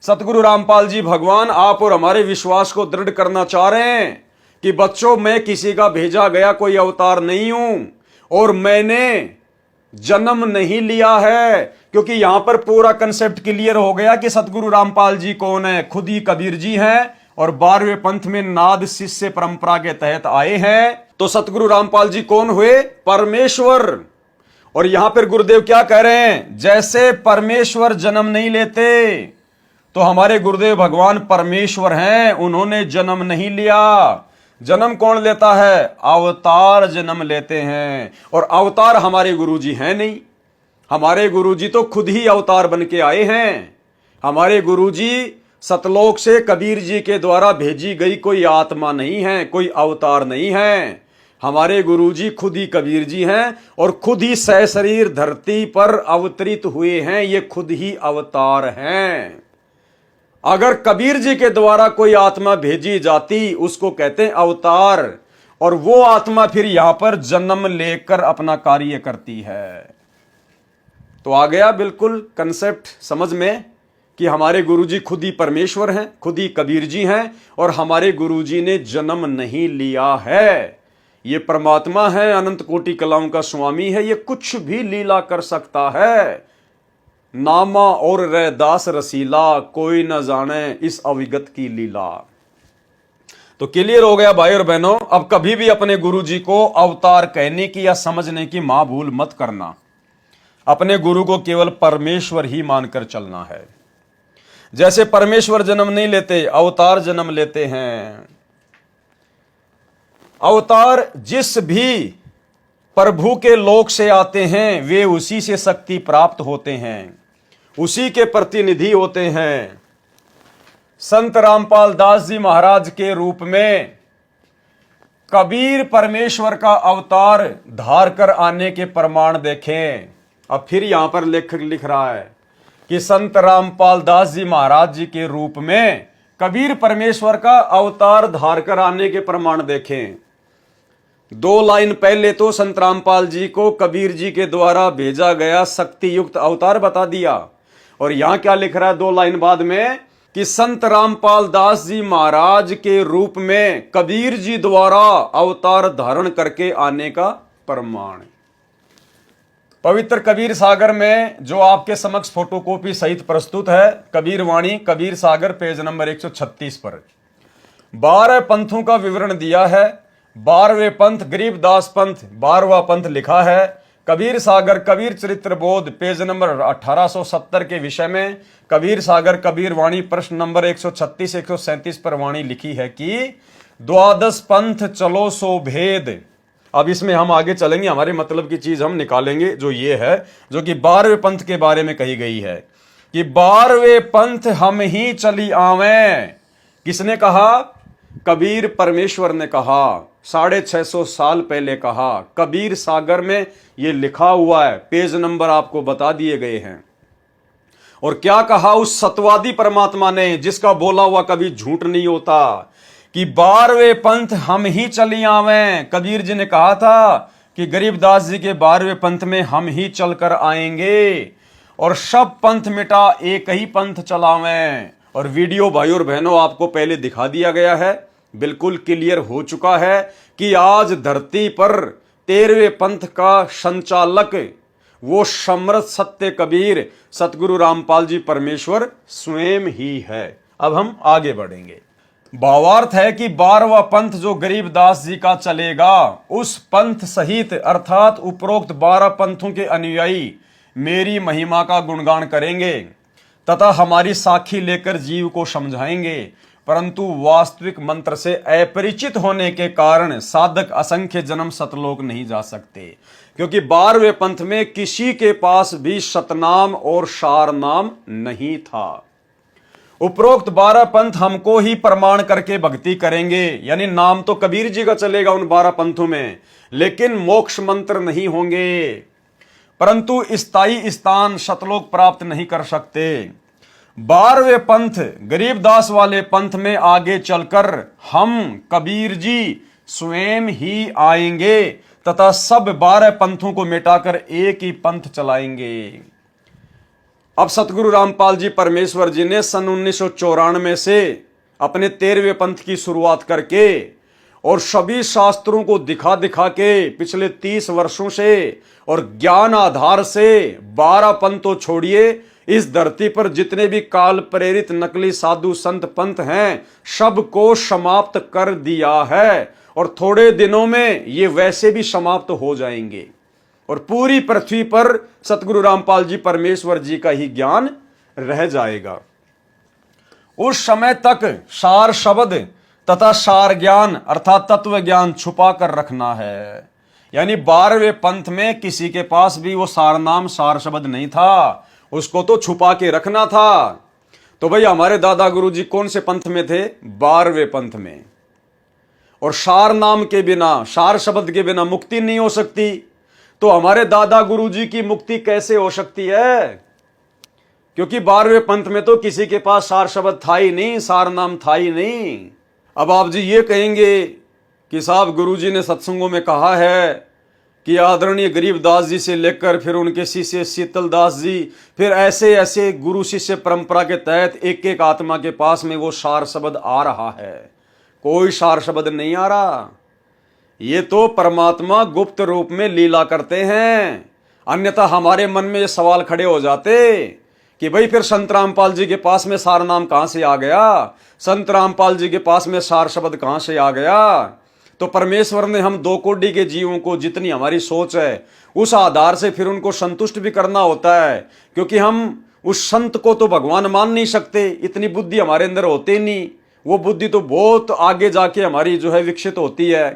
सतगुरु रामपाल जी भगवान आप और हमारे विश्वास को दृढ़ करना चाह रहे हैं कि बच्चों, मैं किसी का भेजा गया कोई अवतार नहीं हूं और मैंने जन्म नहीं लिया है। क्योंकि यहां पर पूरा कंसेप्ट क्लियर हो गया कि सतगुरु रामपाल जी कौन है। खुद ही कबीर जी हैं और 12वें पंथ में नाद शिष्य परंपरा के तहत आए हैं। तो सतगुरु रामपाल जी कौन हुए? परमेश्वर। और यहां पर गुरुदेव क्या कह रहे हैं? जैसे परमेश्वर जन्म नहीं लेते, तो हमारे गुरुदेव भगवान परमेश्वर हैं, उन्होंने जन्म नहीं लिया। जन्म कौन लेता है? अवतार जन्म लेते हैं। और अवतार हमारे गुरुजी हैं नहीं। हमारे गुरुजी तो खुद ही अवतार बन के आए हैं। हमारे गुरुजी सतलोक से कबीर जी के द्वारा भेजी गई कोई आत्मा नहीं है, कोई अवतार नहीं है। हमारे गुरुजी खुद ही कबीर जी हैं और खुद ही सशरीर धरती पर अवतरित हुए हैं। ये खुद ही अवतार हैं। अगर कबीर जी के द्वारा कोई आत्मा भेजी जाती, उसको कहते हैं अवतार, और वो आत्मा फिर यहां पर जन्म लेकर अपना कार्य करती है। तो आ गया बिल्कुल कंसेप्ट समझ में कि हमारे गुरुजी खुद ही परमेश्वर हैं, खुद ही कबीर जी हैं और हमारे गुरुजी ने जन्म नहीं लिया है। ये परमात्मा है, अनंत कोटि कलाओं का स्वामी है, ये कुछ भी लीला कर सकता है। नामा और रैदास रसीला, कोई न जाने इस अविगत की लीला। तो क्लियर हो गया भाई और बहनों। अब कभी भी अपने गुरुजी को अवतार कहने की या समझने की मां भूल मत करना। अपने गुरु को केवल परमेश्वर ही मानकर चलना है। जैसे परमेश्वर जन्म नहीं लेते, अवतार जन्म लेते हैं। अवतार जिस भी प्रभु के लोक से आते हैं, वे उसी से शक्ति प्राप्त होते हैं, उसी के प्रतिनिधि होते हैं। संत रामपाल दास जी महाराज के रूप में कबीर परमेश्वर का अवतार धार कर आने के प्रमाण देखें। अब फिर यहां पर लेखक लिख रहा है कि संत रामपाल दास जी महाराज जी के रूप में कबीर परमेश्वर का अवतार धार कर आने के प्रमाण देखें। 2 लाइन पहले तो संत रामपाल जी को कबीर जी के द्वारा भेजा गया शक्ति युक्त अवतार बता दिया, और यहां क्या लिख रहा है 2 लाइन बाद में कि संत रामपाल दास जी महाराज के रूप में कबीर जी द्वारा अवतार धारण करके आने का प्रमाण। पवित्र कबीर सागर में जो आपके समक्ष फोटोकॉपी सहित प्रस्तुत है, कबीर वाणी कबीर सागर पेज नंबर 136 पर 12 पंथों का विवरण दिया है। 12वें पंथ गरीबदास पंथ 12वां पंथ लिखा है। कबीर सागर कबीर चरित्र बोध पेज नंबर 1870 के विषय में कबीर सागर कबीर वाणी प्रश्न नंबर 136-137 पर वाणी लिखी है कि 12 पंथ चलो सो भेद। अब इसमें हम आगे चलेंगे, हमारे मतलब की चीज हम निकालेंगे, जो ये है जो कि 12वें पंथ के बारे में कही गई है कि 12वें पंथ हम ही चली आवें। किसने कहा? कबीर परमेश्वर ने कहा। 650 साल पहले कहा। कबीर सागर में यह लिखा हुआ है, पेज नंबर आपको बता दिए गए हैं। और क्या कहा उस सतवादी परमात्मा ने, जिसका बोला हुआ कभी झूठ नहीं होता, कि 12वें पंथ हम ही चली आवें। कबीर जी ने कहा था कि गरीबदास जी के 12वें पंथ में हम ही चलकर आएंगे और सब पंथ मिटा एक ही पंथ चलावें। और वीडियो भाई और बहनों आपको पहले दिखा दिया गया है, बिल्कुल क्लियर हो चुका है कि आज धरती पर 13वें पंथ का संचालक वो समर्थ सत्य कबीर सतगुरु रामपाल जी परमेश्वर स्वयं ही है। अब हम आगे बढ़ेंगे। भावार्थ है कि 12वां पंथ जो गरीबदास जी का चलेगा, उस पंथ सहित अर्थात उपरोक्त 12 पंथों के अनुयायी मेरी महिमा का गुणगान करेंगे तथा हमारी साखी लेकर जीव को समझाएंगे, परंतु वास्तविक मंत्र से अपरिचित होने के कारण साधक असंख्य जन्म सतलोक नहीं जा सकते, क्योंकि 12वें पंथ में किसी के पास भी सतनाम और सार नाम नहीं था। उपरोक्त 12 पंथ हमको ही प्रमाण करके भक्ति करेंगे, यानी नाम तो कबीर जी का चलेगा उन 12 पंथों में, लेकिन मोक्ष मंत्र नहीं होंगे, परंतु स्थायी स्थान सतलोक प्राप्त नहीं कर सकते। 12वें पंथ गरीबदास वाले पंथ में आगे चलकर हम कबीर जी स्वयं ही आएंगे तथा सब 12 पंथों को मिटाकर एक ही पंथ चलाएंगे। अब सतगुरु रामपाल जी परमेश्वर जी ने सन 1994 से अपने 13वें पंथ की शुरुआत करके और सभी शास्त्रों को दिखा दिखा के पिछले 30 वर्षों से और ज्ञान आधार से 12 पंथ तो छोड़िए, इस धरती पर जितने भी काल प्रेरित नकली साधु संत पंथ हैं सबको समाप्त कर दिया है, और थोड़े दिनों में ये वैसे भी समाप्त हो जाएंगे और पूरी पृथ्वी पर सतगुरु रामपाल जी परमेश्वर जी का ही ज्ञान रह जाएगा। उस समय तक सार शब्द तथा सार ज्ञान अर्थात तत्व ज्ञान छुपा कर रखना है, यानी 12वें पंथ में किसी के पास भी वो सार नाम सार शब्द नहीं था, उसको तो छुपा के रखना था। तो भाई हमारे दादा गुरु जी कौन से पंथ में थे? 12वें पंथ में। और सार नाम के बिना, सार शब्द के बिना मुक्ति नहीं हो सकती, तो हमारे दादा गुरु जी की मुक्ति कैसे हो सकती है? क्योंकि 12वें पंथ में तो किसी के पास सार शब्द था ही नहीं, सार नाम था ही नहीं। अब आप जी ये कहेंगे कि साहब गुरु जी ने सत्संगों में कहा है कि आदरणीय गरीबदास जी से लेकर फिर उनके शिष्य शीतल दास जी, फिर ऐसे ऐसे गुरु शिष्य परंपरा के तहत एक एक आत्मा के पास में वो सार शब्द आ रहा है। कोई सार शब्द नहीं आ रहा, ये तो परमात्मा गुप्त रूप में लीला करते हैं। अन्यथा हमारे मन में ये सवाल खड़े हो जाते कि भाई फिर संत रामपाल जी के पास में सार नाम कहां से आ गया, संत रामपाल जी के पास में सार शब्द कहां से आ गया? तो परमेश्वर ने हम 2 कोटि के जीवों को जितनी हमारी सोच है उस आधार से फिर उनको संतुष्ट भी करना होता है, क्योंकि हम उस संत को तो भगवान मान नहीं सकते, इतनी बुद्धि हमारे अंदर होती नहीं, वो बुद्धि तो बहुत आगे जाके हमारी जो है विकसित होती है।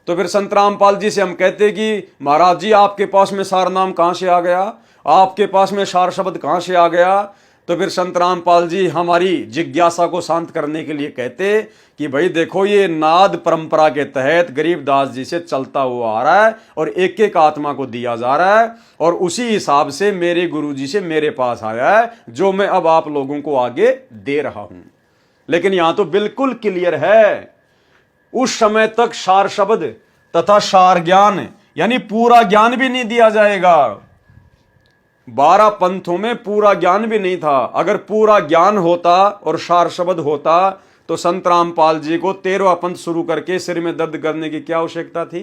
तो फिर संत रामपाल जी से हम कहते कि महाराज जी आपके पास में सार नाम कहां से आ गया, आपके पास में सार शब्द कहां से आ गया? तो फिर संत रामपाल जी हमारी जिज्ञासा को शांत करने के लिए कहते कि भाई देखो ये नाद परंपरा के तहत गरीबदास जी से चलता हुआ आ रहा है और एक एक आत्मा को दिया जा रहा है, और उसी हिसाब से मेरे गुरु जी से मेरे पास आया है जो मैं अब आप लोगों को आगे दे रहा हूं। लेकिन यहां तो बिल्कुल क्लियर है, उस समय तक सार शब्द तथा सार ज्ञान यानी पूरा ज्ञान भी नहीं दिया जाएगा। 12 पंथों में पूरा ज्ञान भी नहीं था। अगर पूरा ज्ञान होता और सार शब्द होता तो संत रामपाल जी को 13वां पंथ शुरू करके सिर में दर्द करने की क्या आवश्यकता थी?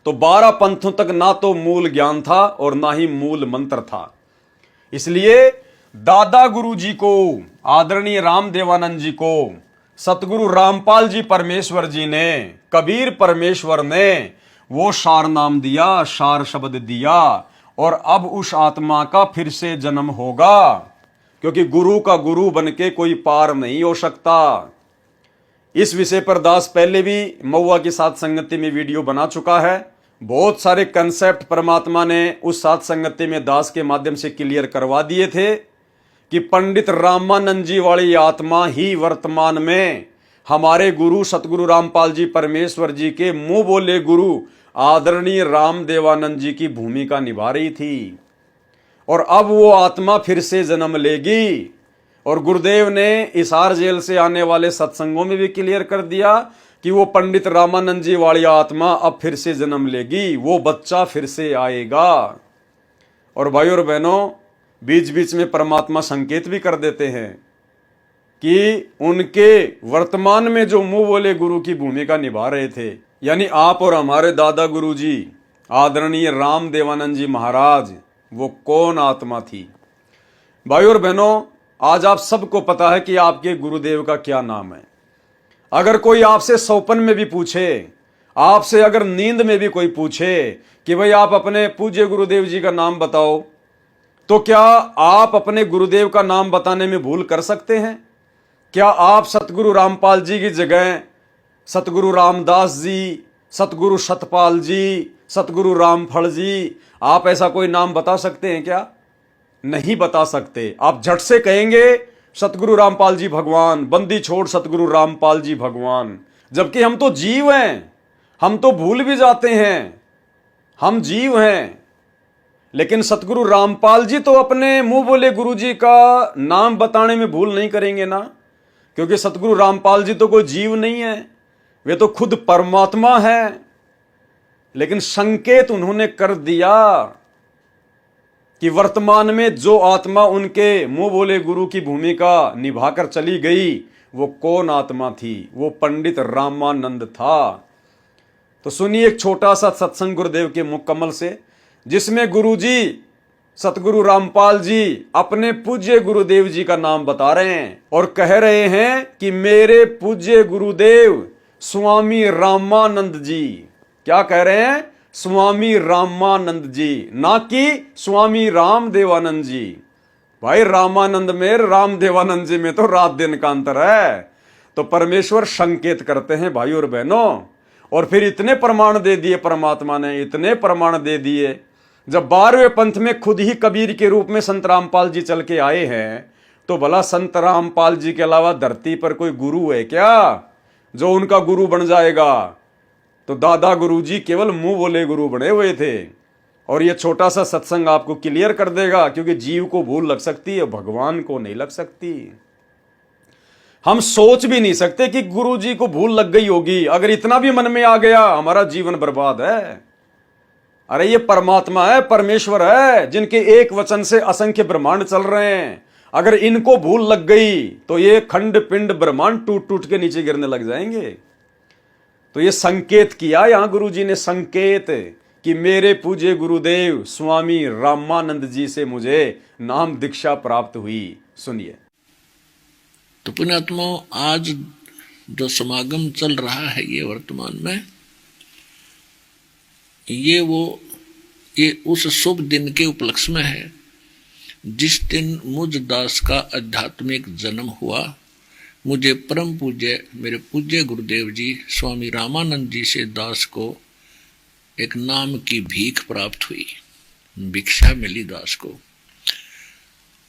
तो 12 पंथों तक ना तो मूल ज्ञान था और ना ही मूल मंत्र था। इसलिए दादा गुरु जी को, आदरणीय रामदेवानंद जी को, सतगुरु रामपाल जी परमेश्वर जी ने, कबीर परमेश्वर ने वो सार नाम दिया, सार शब्द दिया, और अब उस आत्मा का फिर से जन्म होगा, क्योंकि गुरु का गुरु बनके कोई पार नहीं हो सकता। इस विषय पर दास पहले भी महुआ की साथ संगति में वीडियो बना चुका है। बहुत सारे कंसेप्ट परमात्मा ने उस साथ संगति में दास के माध्यम से क्लियर करवा दिए थे कि पंडित रामानंद जी वाली आत्मा ही वर्तमान में हमारे गुरु सतगुरु रामपाल जी परमेश्वर जी के मुंह बोले गुरु आदरणीय रामदेवानंद जी की भूमिका निभा रही थी, और अब वो आत्मा फिर से जन्म लेगी। और गुरुदेव ने हिसार जेल से आने वाले सत्संगों में भी क्लियर कर दिया कि वो पंडित रामानंद जी वाली आत्मा अब फिर से जन्म लेगी, वो बच्चा फिर से आएगा। और भाई और बहनों, बीच बीच में परमात्मा संकेत भी कर देते हैं कि उनके वर्तमान में जो मुंह बोले गुरु की भूमिका निभा रहे थे, यानी आप और हमारे दादा गुरु जी आदरणीय रामदेवानंद जी महाराज, वो कौन आत्मा थी? भाई और बहनों, आज आप सबको पता है कि आपके गुरुदेव का क्या नाम है। अगर कोई आपसे सौपन में भी पूछे, आपसे अगर नींद में भी कोई पूछे कि भाई आप अपने पूज्य गुरुदेव जी का नाम बताओ, तो क्या आप अपने गुरुदेव का नाम बताने में भूल कर सकते हैं? क्या आप सतगुरु रामपाल जी की जगह सतगुरु रामदास जी, सतगुरु सतपाल जी, सतगुरु रामफल जी, आप ऐसा कोई नाम बता सकते हैं क्या? नहीं बता सकते। आप झट से कहेंगे सतगुरु रामपाल जी भगवान, बंदी छोड़ सतगुरु रामपाल जी भगवान, जबकि हम तो जीव हैं, हम तो भूल भी जाते हैं, हम जीव हैं। लेकिन सतगुरु रामपाल जी तो अपने मुंह बोले गुरु जी का नाम बताने में भूल नहीं करेंगे ना, क्योंकि सतगुरु रामपाल जी तो कोई जीव नहीं है, वे तो खुद परमात्मा है। लेकिन संकेत उन्होंने कर दिया कि वर्तमान में जो आत्मा उनके मुंह बोले गुरु की भूमिका निभाकर चली गई, वो कौन आत्मा थी? वो पंडित रामानंद था। तो सुनिए एक छोटा सा सत्संग गुरुदेव के मुख कमल से, जिसमें गुरुजी सतगुरु रामपाल जी अपने पूज्य गुरुदेव जी का नाम बता रहे हैं और कह रहे हैं कि मेरे पूज्य गुरुदेव स्वामी रामानंद जी। क्या कह रहे हैं? स्वामी रामानंद जी, ना कि स्वामी रामदेवानंद जी। भाई रामानंद में, रामदेवानंद जी में तो रात दिन का अंतर है। तो परमेश्वर संकेत करते हैं भाई और बहनों, और फिर इतने प्रमाण दे दिए परमात्मा ने, इतने प्रमाण दे दिए। जब 12वें पंथ में खुद ही कबीर के रूप में संत रामपाल जी चल के आए हैं, तो भला संत रामपाल जी के अलावा धरती पर कोई गुरु है क्या जो उनका गुरु बन जाएगा? तो दादा गुरु जी केवल मुंह बोले गुरु बने हुए थे। और ये छोटा सा सत्संग आपको क्लियर कर देगा, क्योंकि जीव को भूल लग सकती है, भगवान को नहीं लग सकती। हम सोच भी नहीं सकते कि गुरु जी को भूल लग गई होगी। अगर इतना भी मन में आ गया, हमारा जीवन बर्बाद है। अरे ये परमात्मा है, परमेश्वर है, जिनके एक वचन से असंख्य ब्रह्मांड चल रहे हैं। अगर इनको भूल लग गई तो ये खंड पिंड ब्रह्मांड टूट टूट के नीचे गिरने लग जाएंगे। तो ये संकेत किया यहां गुरु जी ने, संकेत कि मेरे पूज्य गुरुदेव स्वामी रामानंद जी से मुझे नाम दीक्षा प्राप्त हुई। सुनिए। तो पुण्यात्माओं, आज जो समागम चल रहा है ये वर्तमान में, ये उस शुभ दिन के उपलक्ष्य में है जिस दिन मुझ दास का आध्यात्मिक जन्म हुआ। मुझे परम पूज्य मेरे पूज्य गुरुदेव जी स्वामी रामानंद जी से दास को एक नाम की भीख प्राप्त हुई, भिक्षा मिली दास को।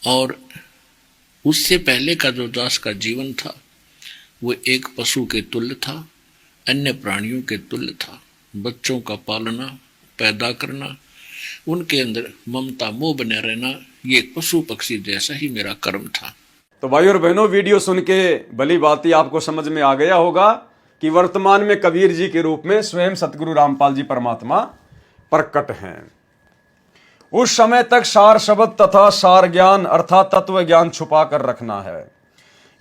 और उससे पहले का जो दास का जीवन था वो एक पशु के तुल्य था, अन्य प्राणियों के तुल्य था। बच्चों का पालना, पैदा करना, उनके अंदर ममता मोह बने रहना, ये एक पशु पक्षी जैसा ही मेरा कर्म था। तो भाई और बहनों, वीडियो सुन के भली बात ही आपको समझ में आ गया होगा कि वर्तमान में कबीर जी के रूप में स्वयं सतगुरु रामपाल जी परमात्मा प्रकट हैं। उस समय तक सार शब्द तथा सार ज्ञान अर्थात तत्व ज्ञान छुपा कर रखना है।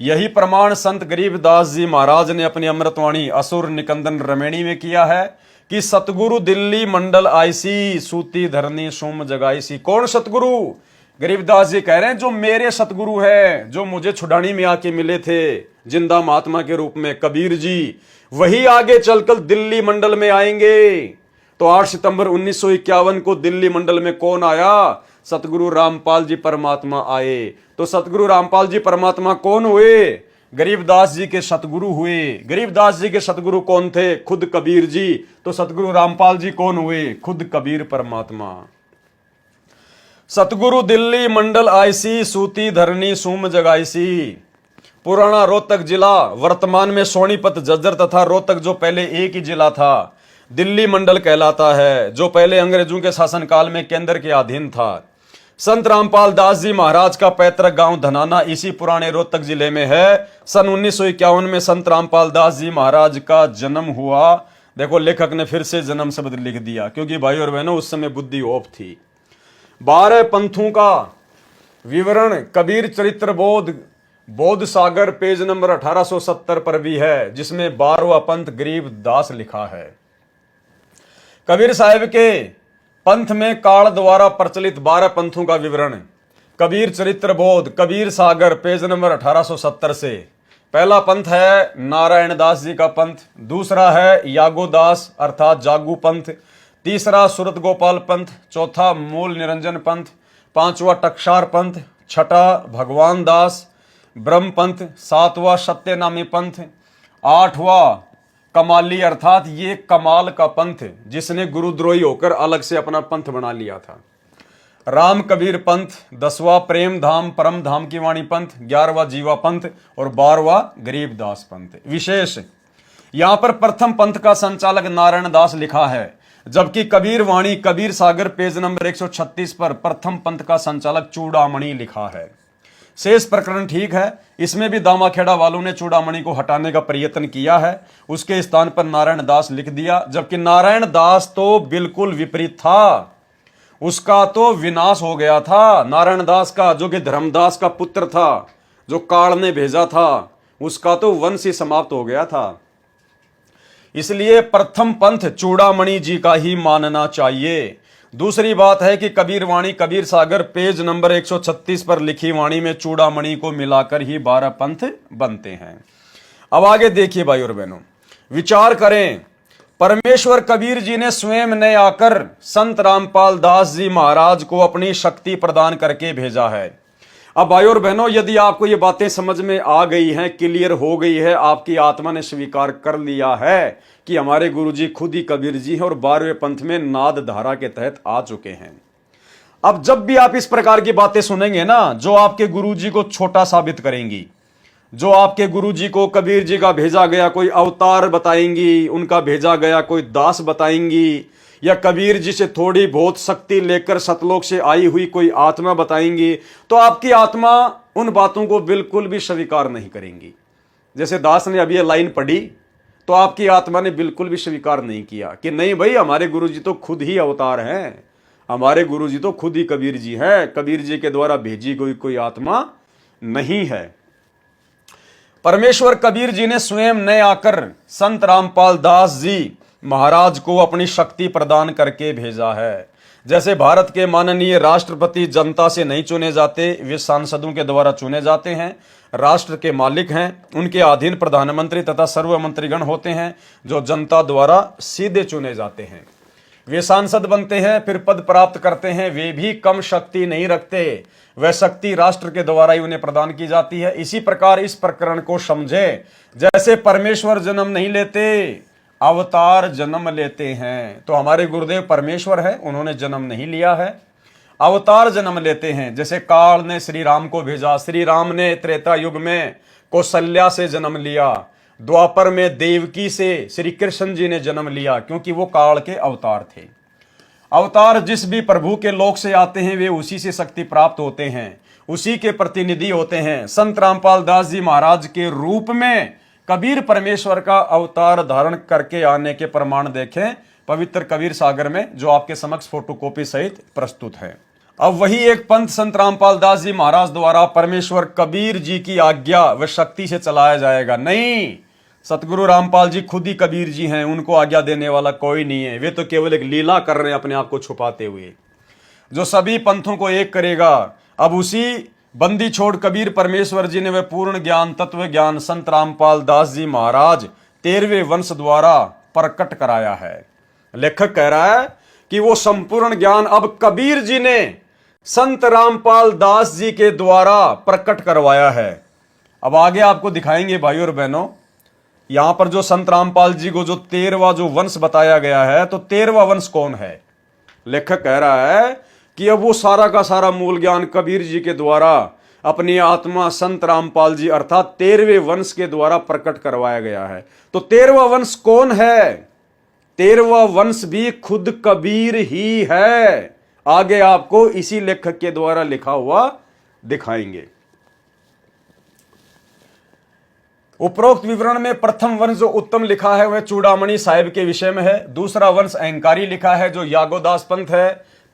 यही प्रमाण संत गरीबदास जी महाराज ने अपनी अमृतवाणी असुर निकंदन रमेणी में किया है कि सतगुरु दिल्ली मंडल आईसी, सूती धरनी सोम जगाईसी। कौन सतगुरु? गरीबदास जी कह रहे हैं जो मेरे सतगुरु है, जो मुझे छुड़ानी में आके मिले थे जिंदा महात्मा के रूप में, कबीर जी, वही आगे चलकर दिल्ली मंडल में आएंगे। तो 8 सितंबर 1951 को दिल्ली मंडल में कौन आया? सतगुरु रामपाल जी परमात्मा आए। तो सतगुरु रामपाल जी परमात्मा कौन हुए? गरीबदास जी के सतगुरु हुए। गरीबदास जी के सतगुरु कौन थे? खुद कबीर जी। तो सतगुरु रामपाल जी कौन हुए? खुद कबीर परमात्मा। सतगुरु दिल्ली मंडल आईसी, सूती धरनी सूम जगाईसी। पुराना रोहतक जिला, वर्तमान में सोनीपत, जज्जर तथा रोहतक जो पहले एक ही जिला था, दिल्ली मंडल कहलाता है, जो पहले अंग्रेजों के शासनकाल में केंद्र के अधीन था। संत रामपाल दास जी महाराज का पैतृक गांव धनाना इसी पुराने रोहतक जिले में है। सन 1951 में संत रामपाल दास जी महाराज का जन्म हुआ। देखो लेखक ने फिर से जन्म शब्द लिख दिया, क्योंकि भाई और बहनों उस समय बुद्धि ओप थी। 12 पंथों का विवरण कबीर चरित्र बोध सागर पेज नंबर 1870 पर भी है, जिसमें 12वां पंथ गरीबदास लिखा है। कबीर साहिब के पंथ में काल द्वारा प्रचलित 12 पंथों का विवरण कबीर चरित्र बोध, कबीर सागर पेज नंबर 1870 से पहला पंथ है नारायण दास जी का पंथ, दूसरा है यागोदास अर्थात जागू पंथ, तीसरा सूरत गोपाल पंथ, चौथा मूल निरंजन पंथ, पांचवा टकसार पंथ, छठा भगवान दास ब्रह्म पंथ, सातवां सत्यनामी पंथ, आठवां कमाली अर्थात ये कमाल का पंथ जिसने गुरुद्रोही होकर अलग से अपना पंथ बना लिया था, राम कबीर पंथ, 10वां प्रेम धाम परम धाम की वाणी पंथ, 11वां जीवा पंथ और 12वां गरीबदास पंथ। विशेष यहां पर प्रथम पंथ का संचालक नारायण दास लिखा है, जबकि कबीर वाणी कबीर सागर पेज नंबर 136 पर प्रथम पंथ का संचालक चूड़ामणि लिखा है। शेष प्रकरण ठीक है, इसमें भी दामाखेड़ा वालों ने चूड़ामणि को हटाने का प्रयत्न किया है, उसके स्थान पर नारायण दास लिख दिया, जबकि नारायण दास तो बिल्कुल विपरीत था, उसका तो विनाश हो गया था। नारायण दास का जो कि धर्मदास का पुत्र था, जो काल ने भेजा था, उसका तो वंश ही समाप्त हो गया था। इसलिए प्रथम पंथ चूड़ामणि जी का ही मानना चाहिए। दूसरी बात है कि कबीर वाणी कबीर सागर पेज नंबर 136 पर लिखी वाणी में चूड़ामणि को मिलाकर ही 12 पंथ बनते हैं। अब आगे देखिए भाई और बहनों, विचार करें। परमेश्वर कबीर जी ने स्वयं ने आकर संत रामपाल दास जी महाराज को अपनी शक्ति प्रदान करके भेजा है। अब भाई और बहनों, यदि आपको ये बातें समझ में आ गई हैं, क्लियर हो गई है, आपकी आत्मा ने स्वीकार कर लिया है कि हमारे गुरुजी खुद ही कबीर जी हैं और 12वें पंथ में नाद धारा के तहत आ चुके हैं। अब जब भी आप इस प्रकार की बातें सुनेंगे ना, जो आपके गुरुजी को छोटा साबित करेंगी, जो आपके गुरुजी को कबीर जी का भेजा गया कोई अवतार बताएंगी, उनका भेजा गया कोई दास बताएंगी, या कबीर जी से थोड़ी बहुत शक्ति लेकर सतलोक से आई हुई कोई आत्मा बताएंगी, तो आपकी आत्मा उन बातों को बिल्कुल भी स्वीकार नहीं करेंगी। जैसे दास ने अभी ये लाइन पढ़ी, तो आपकी आत्मा ने बिल्कुल भी स्वीकार नहीं किया कि नहीं भाई, हमारे गुरुजी तो खुद ही अवतार हैं, हमारे गुरुजी तो खुद ही कबीर जी हैं, कबीर जी के द्वारा भेजी कोई आत्मा नहीं है। परमेश्वर कबीर जी ने स्वयं ने आकर संत रामपाल दास जी महाराज को अपनी शक्ति प्रदान करके भेजा है। जैसे भारत के माननीय राष्ट्रपति जनता से नहीं चुने जाते, वे सांसदों के द्वारा चुने जाते हैं, राष्ट्र के मालिक हैं, उनके अधीन प्रधानमंत्री तथा सर्व मंत्रीगण होते हैं जो जनता द्वारा सीधे चुने जाते हैं। वे सांसद बनते हैं, फिर पद प्राप्त करते हैं, वे भी कम शक्ति नहीं रखते, वह शक्ति राष्ट्र के द्वारा ही उन्हें प्रदान की जाती है। इसी प्रकार इस प्रकरण को समझे, जैसे परमेश्वर जन्म नहीं लेते, अवतार जन्म लेते हैं। तो हमारे गुरुदेव परमेश्वर है, उन्होंने जन्म नहीं लिया है, अवतार जन्म लेते हैं। जैसे काल ने श्री राम को भेजा, श्री राम ने त्रेता युग में कौशल्या से जन्म लिया, द्वापर में देवकी से श्री कृष्ण जी ने जन्म लिया, क्योंकि वो काल के अवतार थे। अवतार जिस भी प्रभु के लोक से आते हैं, वे उसी से शक्ति प्राप्त होते हैं, उसी के प्रतिनिधि होते हैं। संत रामपाल दास जी महाराज के रूप में कबीर परमेश्वर का अवतार धारण करके आने के प्रमाण देखें पवित्र कबीर सागर में, जो आपके समक्ष फोटोकॉपी सहित प्रस्तुत है। अब वही एक पंथ संत रामपाल दास जी महाराज द्वारा परमेश्वर कबीर जी की आज्ञा व शक्ति से चलाया जाएगा। नहीं, सतगुरु रामपाल जी खुद ही कबीर जी हैं, उनको आज्ञा देने वाला कोई नहीं है, वे तो केवल एक लीला कर रहे हैं अपने आप को छुपाते हुए। जो सभी पंथों को एक करेगा, अब उसी बंदी छोड़ कबीर परमेश्वर जी ने वह पूर्ण ज्ञान तत्व ज्ञान संत रामपाल दास जी महाराज 13वें वंश द्वारा प्रकट कराया है। लेखक कह रहा है कि वो संपूर्ण ज्ञान अब कबीर जी ने संत रामपाल दास जी के द्वारा प्रकट करवाया है। अब आगे आपको दिखाएंगे भाई और बहनों, यहां पर जो संत रामपाल जी को जो 13वां जो वंश बताया गया है, तो 13वां वंश कौन है? लेखक कह रहा है कि अब वो सारा का सारा मूल ज्ञान कबीर जी के द्वारा अपनी आत्मा संत रामपाल जी अर्थात 13वें वंश के द्वारा प्रकट करवाया गया है। तो 13वां वंश कौन है? 13वां वंश भी खुद कबीर ही है। आगे आपको इसी लेखक के द्वारा लिखा हुआ दिखाएंगे। उपरोक्त विवरण में प्रथम वंश जो उत्तम लिखा है वह चूड़ामणि साहिब के विषय में है। दूसरा वंश अहंकारी लिखा है जो यागोदास पंथ है।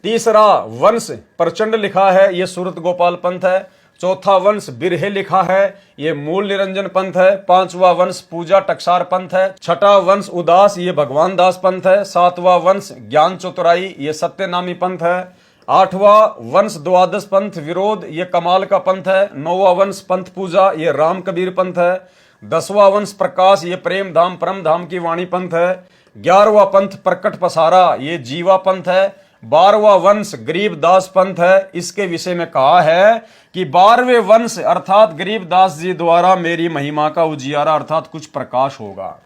तीसरा वंश प्रचंड लिखा है, यह सूरत गोपाल पंथ है। चौथा वंश बिरहे लिखा है, यह मूल निरंजन पंथ है। पांचवा वंश पूजा टकसार पंथ है। छठा वंश उदास, ये भगवान दास पंथ है। सातवां वंश ज्ञान चतुराई, ये सत्यनामी पंथ है। आठवां वंश द्वादश पंथ विरोध, ये कमाल का पंथ है। नौवां वंश पंथ पूजा, ये राम कबीर पंथ है। 10वां वंश प्रकाश, ये प्रेम धाम परम धाम की वाणी पंथ है। 11वां पंथ प्रकट पसारा, ये जीवा पंथ है। 12वां वंश गरीबदास पंथ है। इसके विषय में कहा है कि 12वें वंश अर्थात गरीबदास जी द्वारा मेरी महिमा का उजियारा अर्थात कुछ प्रकाश होगा।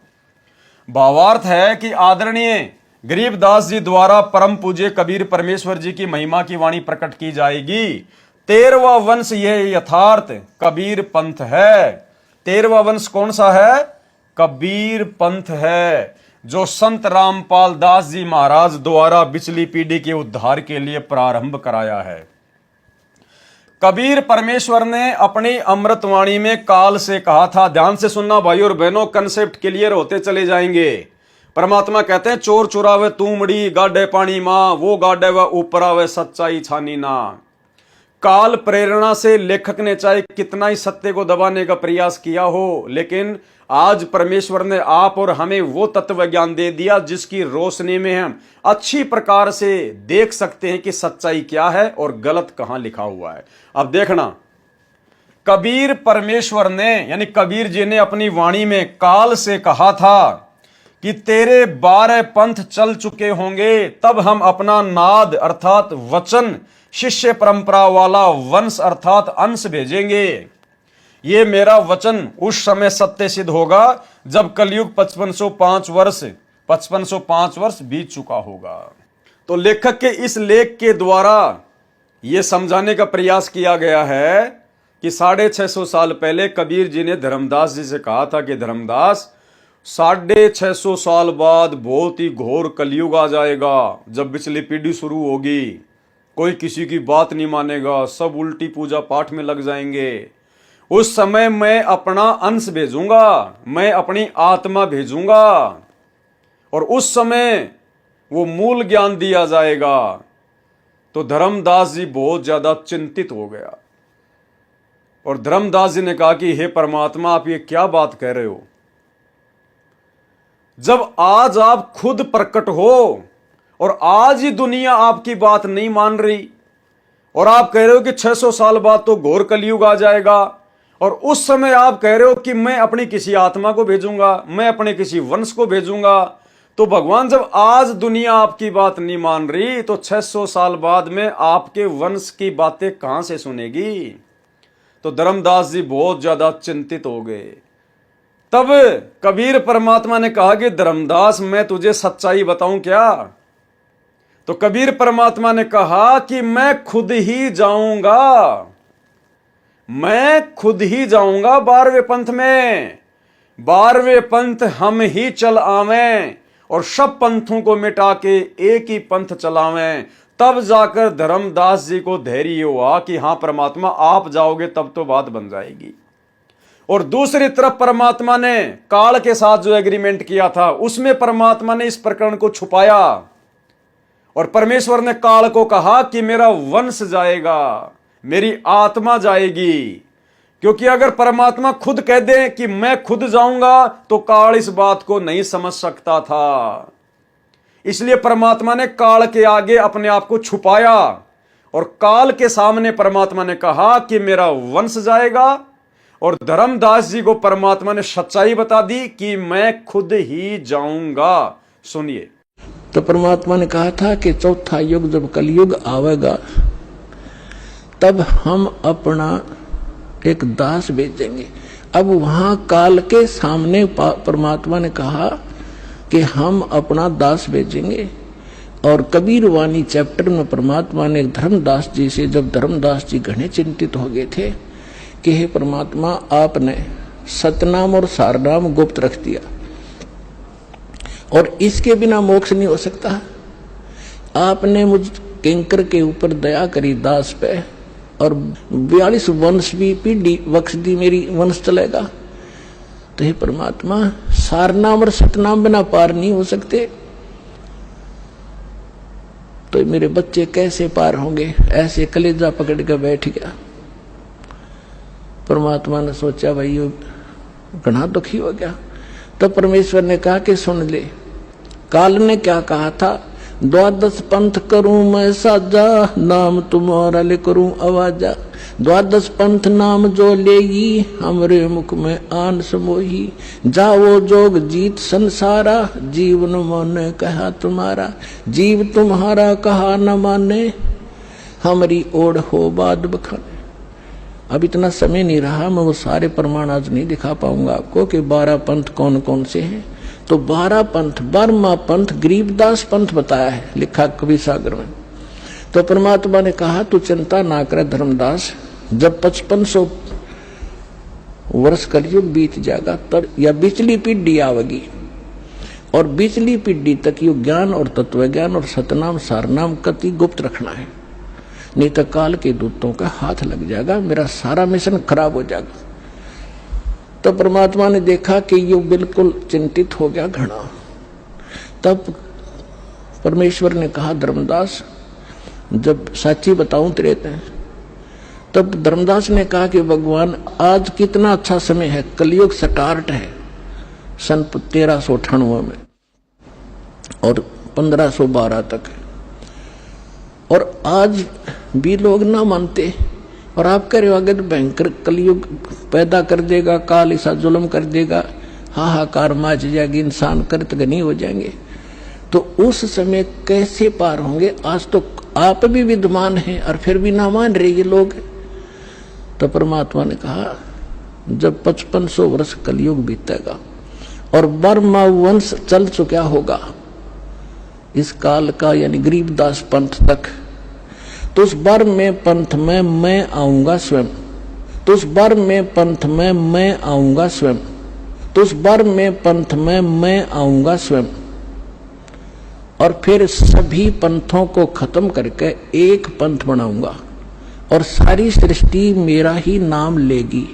भावार्थ है कि आदरणीय गरीबदास जी द्वारा परम पूज्य कबीर परमेश्वर जी की महिमा की वाणी प्रकट की जाएगी। 13वां वंश ये यथार्थ कबीर पंथ है। 13वां वंश कौन सा है? कबीर पंथ है, जो संत रामपाल दास जी महाराज द्वारा पिछली पीढ़ी के उद्धार के लिए प्रारंभ कराया है। कबीर परमेश्वर ने अपनी अमृतवाणी में काल से कहा था, ध्यान से सुनना भाई और बहनों, कंसेप्ट क्लियर होते चले जाएंगे। परमात्मा कहते हैं चोर चुरावे तूमड़ी, गाडे पानी मां, वो गाडे व ऊपर आवे सच्चाई छानी ना। काल प्रेरणा से लेखक ने चाहे कितना ही सत्य को दबाने का प्रयास किया हो, लेकिन आज परमेश्वर ने आप और हमें वो तत्व ज्ञान दे दिया जिसकी रोशनी में हम अच्छी प्रकार से देख सकते हैं कि सच्चाई क्या है और गलत कहां लिखा हुआ है। अब देखना, कबीर परमेश्वर ने यानी कबीर जी ने अपनी वाणी में काल से कहा था कि तेरे 12 पंथ चल चुके होंगे, तब हम अपना नाद अर्थात वचन शिष्य परंपरा वाला वंश अर्थात अंश भेजेंगे। ये मेरा वचन उस समय सत्य सिद्ध होगा जब कलयुग 5505 वर्ष बीत चुका होगा। तो लेखक के इस लेख के द्वारा यह समझाने का प्रयास किया गया है कि 650 साल पहले कबीर जी ने धर्मदास जी से कहा था कि धर्मदास 650 साल बाद बहुत ही घोर कलयुग आ जाएगा, जब पिछली पीढ़ी शुरू होगी, कोई किसी की बात नहीं मानेगा, सब उल्टी पूजा पाठ में लग जाएंगे। उस समय मैं अपना अंश भेजूंगा, मैं अपनी आत्मा भेजूंगा और उस समय वो मूल ज्ञान दिया जाएगा। तो धर्मदास जी बहुत ज्यादा चिंतित हो गया और धर्मदास जी ने कहा कि हे परमात्मा, आप ये क्या बात कह रहे हो? जब आज आप खुद प्रकट हो और आज ही दुनिया आपकी बात नहीं मान रही और आप कह रहे हो कि 600 साल बाद तो घोर कलयुग आ जाएगा, और उस समय आप कह रहे हो कि मैं अपनी किसी आत्मा को भेजूंगा, मैं अपने किसी वंश को भेजूंगा, तो भगवान जब आज दुनिया आपकी बात नहीं मान रही तो 600 साल बाद में आपके वंश की बातें कहां से सुनेगी? तो धर्मदास जी बहुत ज्यादा चिंतित हो गए। तब कबीर परमात्मा ने कहा कि धर्मदास, मैं तुझे सच्चाई बताऊं क्या? तो कबीर परमात्मा ने कहा कि मैं खुद ही जाऊंगा, मैं खुद ही जाऊंगा 12वें पंथ में। 12वें पंथ हम ही चल आवें और सब पंथों को मिटा के एक ही पंथ चलावें। तब जाकर धर्मदास जी को धैर्य हुआ कि हां परमात्मा, आप जाओगे तब तो बात बन जाएगी। और दूसरी तरफ परमात्मा ने काल के साथ जो एग्रीमेंट किया था उसमें परमात्मा ने इस प्रकरण को छुपाया और परमेश्वर ने काल को कहा कि मेरा वंश जाएगा, मेरी आत्मा जाएगी। क्योंकि अगर परमात्मा खुद कह दे कि मैं खुद जाऊंगा तो काल इस बात को नहीं समझ सकता था। इसलिए परमात्मा ने काल के आगे अपने आप को छुपाया और काल के सामने परमात्मा ने कहा कि मेरा वंश जाएगा, और धर्मदास जी को परमात्मा ने सच्चाई बता दी कि मैं खुद ही जाऊंगा। सुनिए, तो परमात्मा ने कहा था कि चौथा युग जब कलयुग आवेगा तब हम अपना एक दास भेजेंगे। अब वहां काल के सामने परमात्मा ने कहा कि हम अपना दास भेजेंगे, और कबीर वाणी चैप्टर में परमात्मा ने धर्मदास जी से, जब धर्मदास जी घने चिंतित हो गए थे कि हे परमात्मा, आपने सतनाम और सारनाम गुप्त रख दिया और इसके बिना मोक्ष नहीं हो सकता। आपने मुझ किंकर के ऊपर दया करी दास पे, और 42 वंश भी पीढ़ी बख्श दी, मेरी वंश चलेगा। तो हे परमात्मा, सारनाम और सतनाम बिना पार नहीं हो सकते, तो मेरे बच्चे कैसे पार होंगे? ऐसे कलेजा पकड़ के बैठ गया। परमात्मा ने सोचा भाई ये घना दुखी हो गया। तो परमेश्वर ने कहा कि सुन ले, काल ने क्या कहा था? 12 पंथ करूं मैं साजा, नाम तुम्हारा ले करूं आवाजा। द्वादश पंथ नाम जो लेगी, हमरे मुख में आन समोही। जाओ जोग जीत संसारा, जीवन मन कहा तुम्हारा। जीव तुम्हारा कहा न माने, हमारी ओढ़ हो बाद बखाने। अब इतना समय नहीं रहा, मैं वो सारे प्रमाण आज नहीं दिखा पाऊंगा आपको कि 12 पंथ कौन कौन से हैं। तो 12 पंथ, 12वां पंथ गरीबदास पंथ बताया है, लिखा कवि सागर में। तो परमात्मा ने कहा तू चिंता ना करे धर्मदास, जब 5500 वर्ष कलयुग बीत जाएगा तब या बिचली पीढ़ी आवेगी, और बिचली पीढ़ी तक यो ज्ञान और तत्व ज्ञान और सतनाम सारनाम कति गुप्त रखना है, नहीं तो काल के दूतों का हाथ लग जाएगा, मेरा सारा मिशन खराब हो जाएगा। तो परमात्मा ने देखा कि ये बिल्कुल चिंतित हो गया घना। तब परमेश्वर ने कहा धर्मदास जब साची बताऊं तेरे ते। तब धर्मदास ने कहा कि भगवान आज कितना अच्छा समय है, कलयुग स्टार्ट है सन 1398 में और 1512 तक है, और आज भी लोग ना मानते, और आप कह रहे हो आगे तो भयंकर कलयुग पैदा कर देगा, काल ऐसा जुल्म कर देगा, हाहाकार मच जाएगी, इंसान कृतघ्नी हो जाएंगे। तो उस समय कैसे पार होंगे? आज तो आप भी विद्वान हैं और फिर भी ना मान रहे ये लोग। तो परमात्मा ने कहा जब 5500 वर्ष कलयुग बीतेगा और बर्मा वंश चल चुका होगा इस काल का, यानी गरीबदास पंथ तक, तो उस बर में पंथ में मैं आऊंगा स्वयं, तो उस बर में पंथ में मैं आऊंगा स्वयं, तो उस बर में पंथ में मैं आऊंगा स्वयं, और फिर सभी पंथों को खत्म करके एक पंथ बनाऊंगा और सारी सृष्टि मेरा ही नाम लेगी।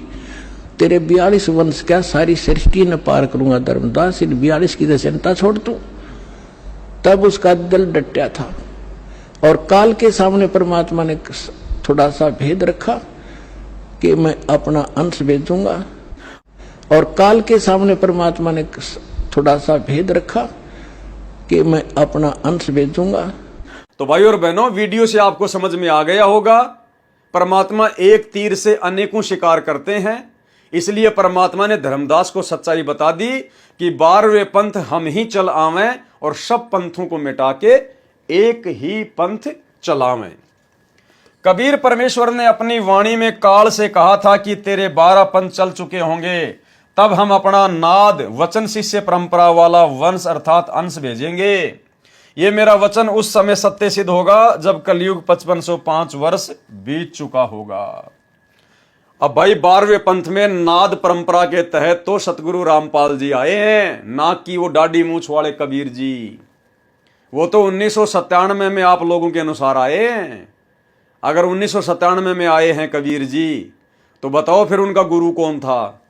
तेरे 42 वंश क्या सारी सृष्टि न पार करूंगा धर्मदास, इन 42 की तो चिंता छोड़ तू। तब उसका दिल डटा था, और काल के सामने परमात्मा ने थोड़ा सा भेद रखा कि मैं अपना अंश भेजूंगा, और काल के सामने परमात्मा ने थोड़ा सा भेद रखा कि मैं अपना अंश भेजूंगा। तो भाई और बहनों, वीडियो से आपको समझ में आ गया होगा, परमात्मा एक तीर से अनेकों शिकार करते हैं। इसलिए परमात्मा ने धर्मदास को सच्चाई बता दी कि 12वें पंथ हम ही चल आवें और सब पंथों को मिटा के एक ही पंथ चलावें। कबीर परमेश्वर ने अपनी वाणी में काल से कहा था कि तेरे 12 पंथ चल चुके होंगे, तब हम अपना नाद वचन शिष्य परंपरा वाला वंश अर्थात अंश भेजेंगे। ये मेरा वचन उस समय सत्य सिद्ध होगा जब कलयुग 5505 वर्ष बीत चुका होगा। अब भाई 12वें पंथ में नाद परंपरा के तहत तो सतगुरु रामपाल जी आए हैं, ना कि वो डाडी मूछ वाले कबीर जी। वो तो 1997 में आप लोगों के अनुसार आए हैं। अगर 1997 में आए हैं कबीर जी, तो बताओ फिर उनका गुरु कौन था?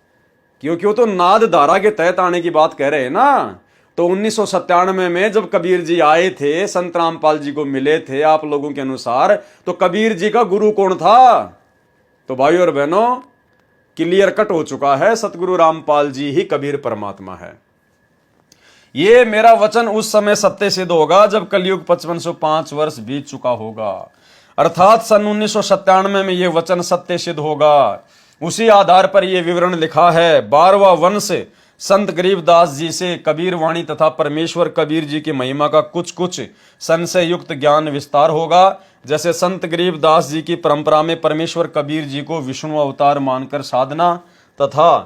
क्योंकि वो तो नाद धारा के तहत आने की बात कह रहे हैं ना। तो 1997 में जब कबीर जी आए थे, संत रामपाल जी को मिले थे आप लोगों के अनुसार, तो कबीर जी का गुरु कौन था? तो भाई और बहनों, क्लियर कट हो चुका है, सतगुरु रामपाल जी ही कबीर परमात्मा है। ये मेरा वचन उस समय सत्य सिद्ध होगा जब कलयुग 5505 वर्ष बीत चुका होगा, अर्थात सन 1997 में यह वचन सत्य सिद्ध होगा। उसी आधार पर यह विवरण लिखा है। 12वां वंश संत गरीबदास जी से कबीर वाणी तथा परमेश्वर कबीर जी की महिमा का कुछ कुछ संशय युक्त ज्ञान विस्तार होगा। जैसे संत गरीबदास जी की परंपरा में परमेश्वर कबीर जी को विष्णु अवतार मानकर साधना तथा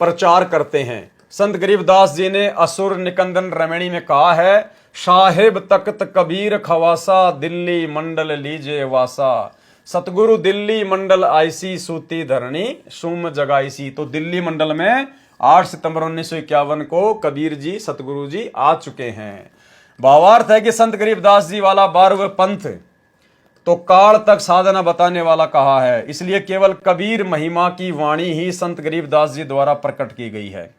प्रचार करते हैं। संत गरीबदास जी ने असुर निकंदन रमणी में कहा है, साहेब तख्त कबीर खवासा, दिल्ली मंडल लीजे वासा। सतगुरु दिल्ली मंडल आईसी, सूती धरणी सुम जगाईसी। तो दिल्ली मंडल में 8 सितंबर 1951 को कबीर जी सतगुरु जी आ चुके हैं। भावार्थ है कि संत गरीबदास जी वाला 12वें पंथ तो काल तक साधना बताने वाला कहा है, इसलिए केवल कबीर महिमा की वाणी ही संत गरीबदास जी द्वारा प्रकट की गई है।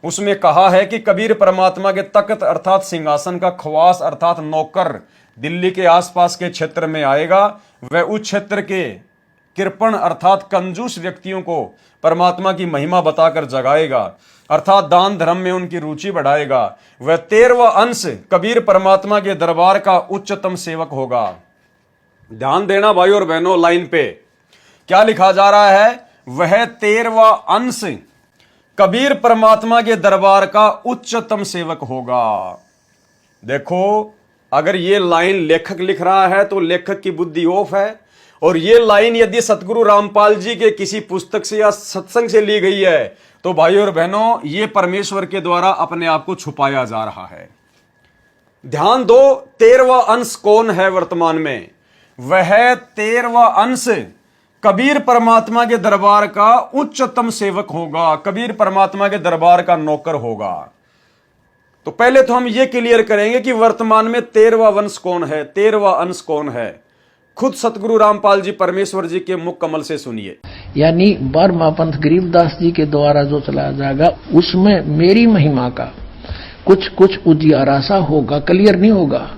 उसमें कहा है कि कबीर परमात्मा के तख्त अर्थात सिंहासन का खवास अर्थात नौकर दिल्ली के आसपास के क्षेत्र में आएगा। वह उस क्षेत्र के कृपण अर्थात कंजूस व्यक्तियों को परमात्मा की महिमा बताकर जगाएगा, अर्थात दान धर्म में उनकी रुचि बढ़ाएगा। वह 13वां अंश कबीर परमात्मा के दरबार का उच्चतम सेवक होगा। ध्यान देना भाई और बहनों लाइन पे, क्या लिखा जा रहा है? वह 13वां अंश कबीर परमात्मा के दरबार का उच्चतम सेवक होगा। देखो, अगर ये लाइन लेखक लिख रहा है तो लेखक की बुद्धि ऑफ है, और ये लाइन यदि सतगुरु रामपाल जी के किसी पुस्तक से या सत्संग से ली गई है तो भाइयों और बहनों, ये परमेश्वर के द्वारा अपने आप को छुपाया जा रहा है। ध्यान दो, 13वां अंश कौन है वर्तमान में? वह 13वां अंश कबीर परमात्मा के दरबार का उच्चतम सेवक होगा, कबीर परमात्मा के दरबार का नौकर होगा। तो पहले तो हम ये क्लियर करेंगे कि वर्तमान में 13वां वंश कौन है, 13वां अंश कौन है। खुद सतगुरु रामपाल जी परमेश्वर जी के मुख कमल से सुनिए। यानी 12वां पंथ गरीबदास जी के द्वारा जो चलाया जाएगा उसमें मेरी महिमा का कुछ कुछ उजियारा सा होगा, क्लियर नहीं होगा।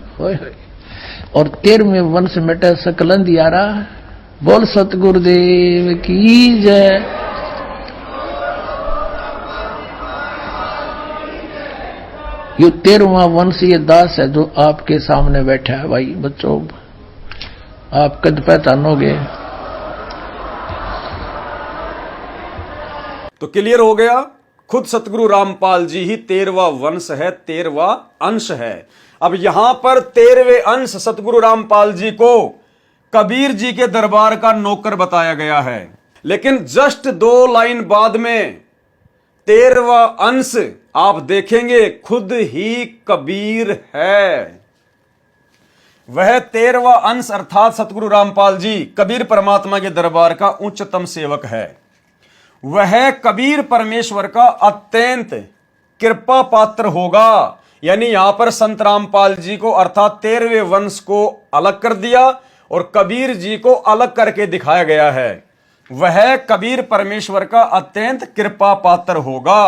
और 13वें वंश मिटे सकल अंधियारा। बोल सतगुरुदेव की जय। ये 13वां वंश ये दास है जो आपके सामने बैठा है। भाई बच्चों, आप कद पहचानोगे। तो क्लियर हो गया, खुद सतगुरु रामपाल जी ही 13वां वंश है, 13वां अंश है। अब यहां पर 13वें अंश सतगुरु रामपाल जी को कबीर जी के दरबार का नौकर बताया गया है, लेकिन जस्ट 2 लाइन बाद में 13वां अंश आप देखेंगे खुद ही कबीर है। वह 13वां अंश अर्थात सतगुरु रामपाल जी कबीर परमात्मा के दरबार का उच्चतम सेवक है। वह कबीर परमेश्वर का अत्यंत कृपा पात्र होगा। यानी यहां पर संत रामपाल जी को अर्थात 13वें वंश को अलग कर दिया और कबीर जी को अलग करके दिखाया गया है। वह कबीर परमेश्वर का अत्यंत कृपा पात्र होगा।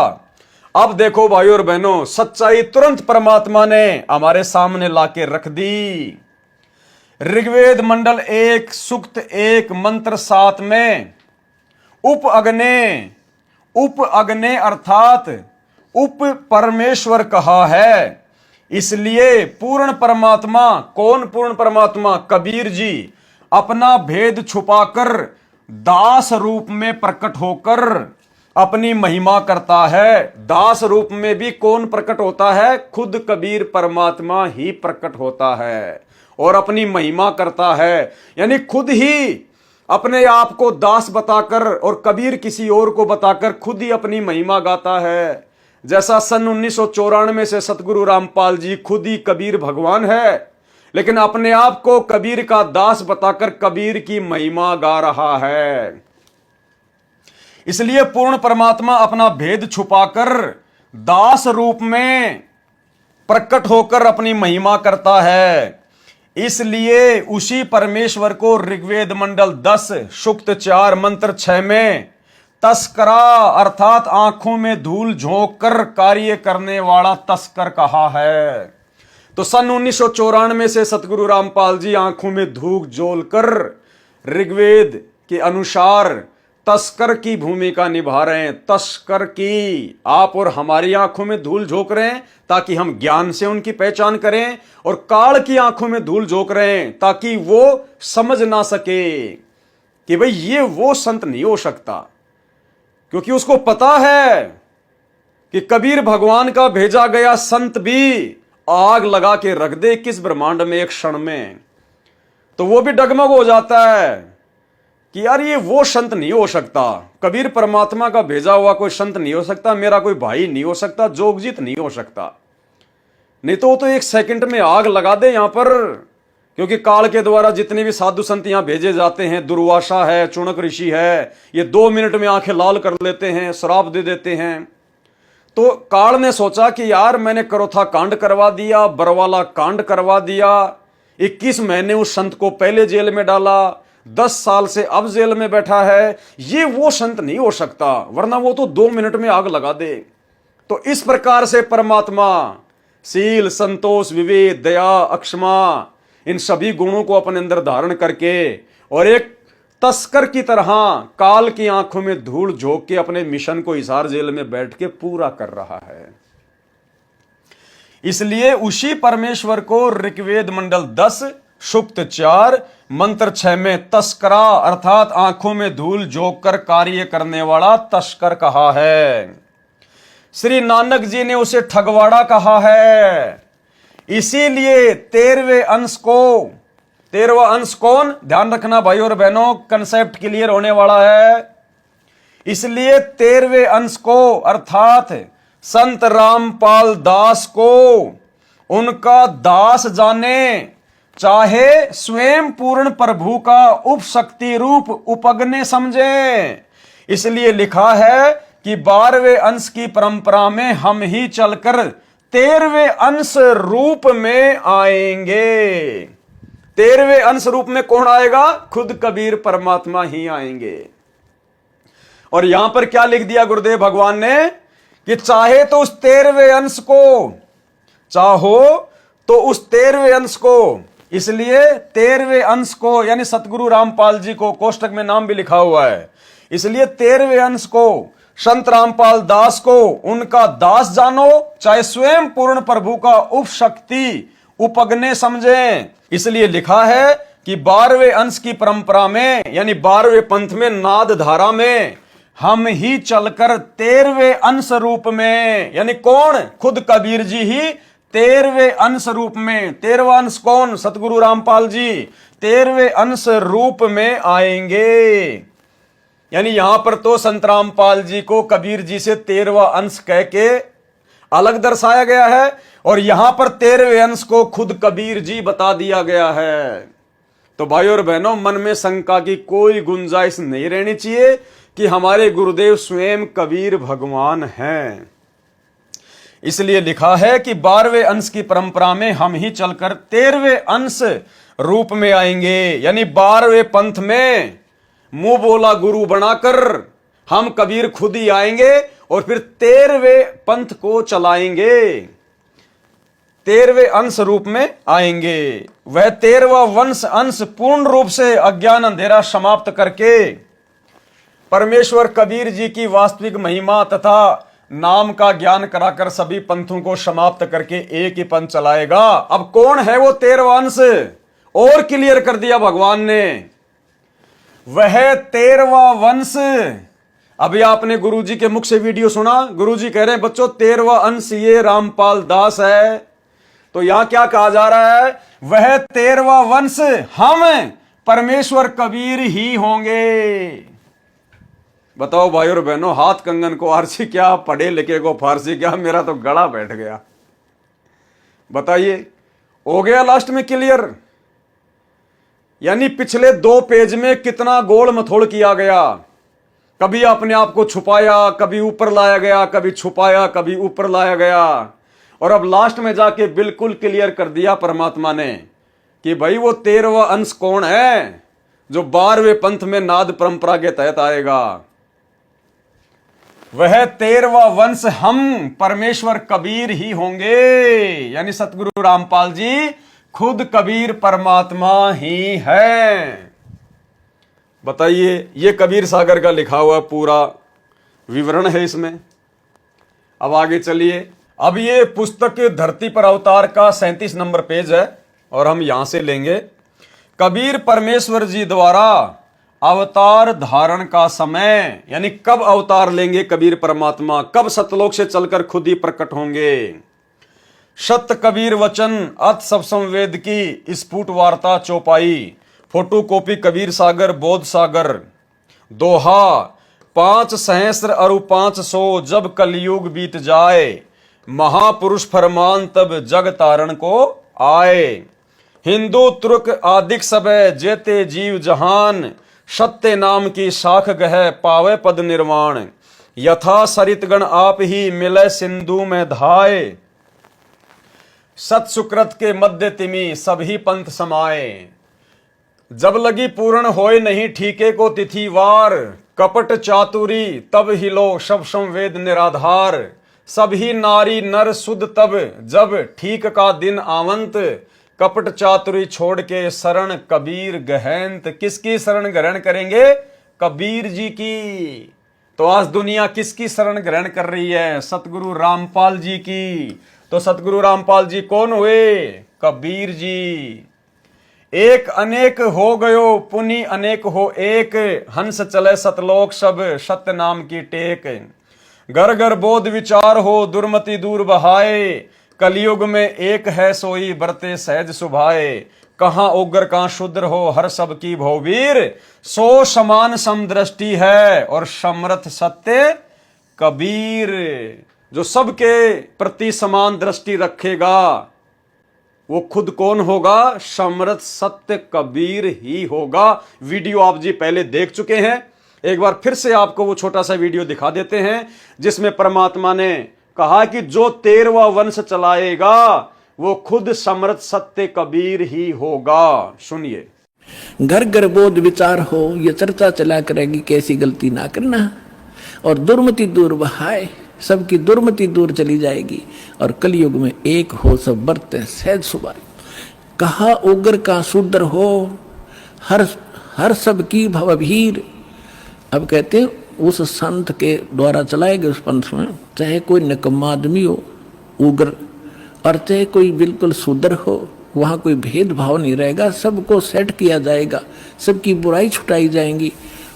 अब देखो भाइयों और बहनों, सच्चाई तुरंत परमात्मा ने हमारे सामने लाके रख दी। ऋग्वेद मंडल 1 सूक्त 1 मंत्र 7 में उप अग्ने अर्थात उप परमेश्वर कहा है। इसलिए पूर्ण परमात्मा, कौन पूर्ण परमात्मा? कबीर जी अपना भेद छुपाकर दास रूप में प्रकट होकर अपनी महिमा करता है। दास रूप में भी कौन प्रकट होता है? खुद कबीर परमात्मा ही प्रकट होता है और अपनी महिमा करता है। यानी खुद ही अपने आप को दास बताकर और कबीर किसी और को बताकर खुद ही अपनी महिमा गाता है। जैसा सन 1994 से सतगुरु रामपाल जी खुद ही कबीर भगवान है, लेकिन अपने आप को कबीर का दास बताकर कबीर की महिमा गा रहा है। इसलिए पूर्ण परमात्मा अपना भेद छुपाकर दास रूप में प्रकट होकर अपनी महिमा करता है। इसलिए उसी परमेश्वर को ऋग्वेद मंडल 10 सूक्त 4 मंत्र 6 में तस्करा अर्थात आंखों में धूल झोंक कर कार्य करने वाला तस्कर कहा है। तो सन 1994 से सतगुरु रामपाल जी आंखों में धूल झोलकर ऋग्वेद के अनुसार तस्कर की भूमिका निभा रहे हैं। तस्कर की, आप और हमारी आंखों में धूल झोंक रहे हैं ताकि हम ज्ञान से उनकी पहचान करें, और काल की आंखों में धूल झोंक रहे हैं ताकि वो समझ ना सके कि भाई ये वो संत नहीं हो सकता, क्योंकि उसको पता है कि कबीर भगवान का भेजा गया संत भी आग लगा के रख दे किस ब्रह्मांड में एक क्षण में, तो वो भी डगमग हो जाता है कि यार ये वो संत नहीं हो सकता, कबीर परमात्मा का भेजा हुआ कोई संत नहीं हो सकता, मेरा कोई भाई नहीं हो सकता, जोगजीत नहीं हो सकता। नहीं तो वो तो एक सेकंड में आग लगा दे यहां पर, क्योंकि काल के द्वारा जितने भी साधु संत यहां भेजे जाते हैं, दुर्वासा है, चुनक ऋषि है, ये 2 मिनट में आंखें लाल कर लेते हैं, श्राप दे देते हैं। तो काल ने सोचा कि यार मैंने करोथा कांड करवा दिया, बरवाला कांड करवा दिया, 21 महीने उस संत को पहले जेल में डाला, 10 साल से अब जेल में बैठा है, ये वो संत नहीं हो सकता, वरना वो तो 2 मिनट में आग लगा दे। तो इस प्रकार से परमात्मा शील, संतोष, विवेक, दया, अक्षमा, इन सभी गुणों को अपने अंदर धारण करके और एक तस्कर की तरह काल की आंखों में धूल झोंक के अपने मिशन को हिसार जेल में बैठ के पूरा कर रहा है। इसलिए उसी परमेश्वर को ऋग्वेद मंडल 10 सुक्त 4 मंत्र 6 में तस्करा अर्थात आंखों में धूल झोंक कर कार्य करने वाला तस्कर कहा है। श्री नानक जी ने उसे ठगवाड़ा कहा है। इसीलिए 13वें अंश को, 13वां अंश कौन, ध्यान रखना भाई और बहनों, कंसेप्ट क्लियर होने वाला है। इसलिए 13वें अंश को अर्थात संत रामपाल दास को उनका दास जाने, चाहे स्वयं पूर्ण प्रभु का उपशक्ति रूप उपगने समझे। इसलिए लिखा है कि 12वें अंश की परंपरा में हम ही चलकर 13वें अंश रूप में आएंगे। 13वें अंश रूप में कौन आएगा? खुद कबीर परमात्मा ही आएंगे। और यहां पर क्या लिख दिया गुरुदेव भगवान ने कि चाहे तो उस 13वें अंश को, चाहो तो उस 13वें अंश को, इसलिए 13वें अंश को यानी सतगुरु रामपाल जी को, कोष्टक में नाम भी लिखा हुआ है, इसलिए 13वें अंश को संत रामपाल दास को उनका दास जानो, चाहे स्वयं पूर्ण प्रभु का उपशक्ति उपगने समझें। इसलिए लिखा है कि 12वें अंश की परंपरा में यानी 12वें पंथ में, नाद धारा में हम ही चलकर 13वें अंश रूप में, यानी कौन? खुद कबीर जी ही 13वें अंश रूप में। 13वां अंश कौन? सतगुरु रामपाल जी 13वें अंश रूप में आएंगे। यानी यहां पर तो संत रामपाल जी को कबीर जी से 13वां अंश कह के अलग दर्शाया गया है, और यहां पर 13वें अंश को खुद कबीर जी बता दिया गया है। तो भाई और बहनों, मन में शंका की कोई गुंजाइश नहीं रहनी चाहिए कि हमारे गुरुदेव स्वयं कबीर भगवान हैं। इसलिए लिखा है कि 12वें अंश की परंपरा में हम ही चलकर 13वें अंश रूप में आएंगे, यानी 12वें पंथ में मुंह बोला गुरु बनाकर हम कबीर खुद ही आएंगे और फिर 13वें पंथ को चलाएंगे, 13वें अंश रूप में आएंगे। वह 13वां वंश अंश पूर्ण रूप से अज्ञान अंधेरा समाप्त करके परमेश्वर कबीर जी की वास्तविक महिमा तथा नाम का ज्ञान कराकर सभी पंथों को समाप्त करके एक ही पंथ चलाएगा। अब कौन है वो 13वां अंश? और क्लियर कर दिया भगवान ने, वह 13वां वंश। अभी आपने गुरुजी के मुख से वीडियो सुना, गुरुजी कह रहे हैं बच्चों 13वां अंश ये रामपाल दास है। तो यहां क्या कहा जा रहा है? वह 13वां वंश हम परमेश्वर कबीर ही होंगे। बताओ भाई और बहनों, हाथ कंगन को आरसी क्या, पढ़े लिखे को फारसी क्या, मेरा तो गला बैठ गया। बताइए, हो गया लास्ट में क्लियर? यानी पिछले 2 पेज में कितना गोल मथोड़ किया गया, कभी अपने आप को छुपाया, कभी ऊपर लाया गया, कभी छुपाया, कभी ऊपर लाया गया, और अब लास्ट में जाके बिल्कुल क्लियर कर दिया परमात्मा ने कि भाई वो 13वां अंश कौन है जो 12वें पंथ में नाद परंपरा के तहत आएगा। वह 13वां वंश हम परमेश्वर कबीर ही होंगे, यानी सतगुरु रामपाल जी खुद कबीर परमात्मा ही है। बताइए, ये कबीर सागर का लिखा हुआ पूरा विवरण है इसमें। अब आगे चलिए, अब ये पुस्तक धरती पर अवतार का 37 नंबर पेज है और हम यहां से लेंगे। कबीर परमेश्वर जी द्वारा अवतार धारण का समय, यानी कब अवतार लेंगे कबीर परमात्मा, कब सतलोक से चलकर खुद ही प्रकट होंगे। सत्य कबीर वचन अथ सब संवेद की स्फुट वार्ता चौपाई, फोटो कॉपी कबीर सागर बोध सागर, दोहा 5 सहस्र अरु 500 जब कलयुग बीत जाए, महापुरुष फरमान तब जग तारण को आए। हिंदू तुर्क आदिक सबे जेते जीव जहान, सत्य नाम की शाख गह पावे पद निर्वाण, यथा सरितगण आप ही मिले सिंधु में धाए, सत सुकृत के मध्य तिमी सभी पंथ समाए, जब लगी पूर्ण होए नहीं ठीके को तिथिवार, कपट चातुरी तब हिलो सब संवेद निराधार, सभी नारी नर शुद्ध तब जब ठीक का दिन आवंत, कपट चातुरी छोड़ के शरण कबीर गहंत। किसकी शरण ग्रहण करेंगे? कबीर जी की। तो आज दुनिया किसकी शरण ग्रहण कर रही है? सतगुरु रामपाल जी की। तो सतगुरु रामपाल जी कौन हुए? कबीर जी। एक अनेक हो गयो पुनि अनेक हो एक, हंस चले सतलोक सब सत्य नाम की टेक। घर घर बोध विचार हो दुर्मति दूर बहाए, कलयुग में एक है सोई बरते सहज सुभाए। कहाँ उग्र कहाँ शूद्र हो हर सब की भौवीर, सो समान समदृष्टि है और समर्थ सत्य कबीर। जो सबके प्रति समान दृष्टि रखेगा वो खुद कौन होगा? समर्थ सत्य कबीर ही होगा। वीडियो आप जी पहले देख चुके हैं, एक बार फिर से आपको वो छोटा सा वीडियो दिखा देते हैं जिसमें परमात्मा ने कहा कि जो 13वां वंश चलाएगा वो खुद समर्थ सत्य कबीर ही होगा। सुनिए। घर घर बोध विचार हो, ये चर्चा चला करेगी कैसी गलती ना करना, और दुर्मति दूर बहाए, सबकी दुर्मति दूर चली जाएगी, और कलयुग में एक हो सब बरते सहज सुभाए। कहा उग्र का शूद्र हो हर सब की भवभीर। अब कहते हैं उस संत के द्वारा चलाए गए उस पंथ में चाहे कोई निकम्मा आदमी हो उग्र, और चाहे कोई बिल्कुल शूद्र हो, वहाँ कोई भेदभाव नहीं रहेगा, सबको सेट किया जाएगा, सबकी बुराई छुटाई जाएंगी,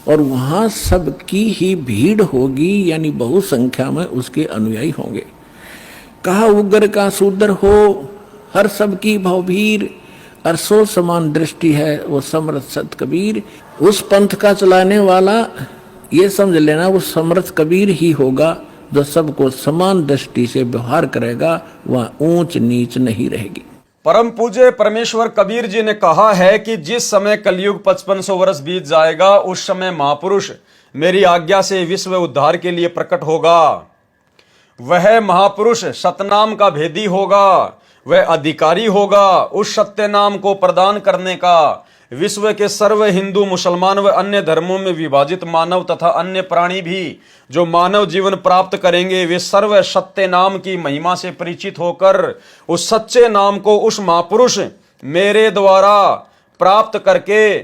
और वहाँ सबकी ही भीड़ होगी, यानी बहु संख्या में उसके अनुयायी होंगे। कहा उग्र का शूद्र हो हर सबकी भवभीर, और सो समान दृष्टि है वो समर्थ सत कबीर। उस पंथ का चलाने वाला ये समझ लेना वो समर्थ कबीर ही होगा, जो सबको समान दृष्टि से व्यवहार करेगा, वहाँ ऊंच नीच नहीं रहेगी। परम पूज्य परमेश्वर कबीर जी ने कहा है कि जिस समय कलयुग 5500 वर्ष बीत जाएगा उस समय महापुरुष मेरी आज्ञा से विश्व उद्धार के लिए प्रकट होगा। वह महापुरुष सतनाम का भेदी होगा, वह अधिकारी होगा उस सत्य नाम को प्रदान करने का। विश्व के सर्व हिंदू मुसलमान व अन्य धर्मों में विभाजित मानव तथा अन्य प्राणी भी जो मानव जीवन प्राप्त करेंगे वे सर्व सत्य नाम की महिमा से परिचित होकर उस सच्चे नाम को उस महापुरुष मेरे द्वारा प्राप्त करके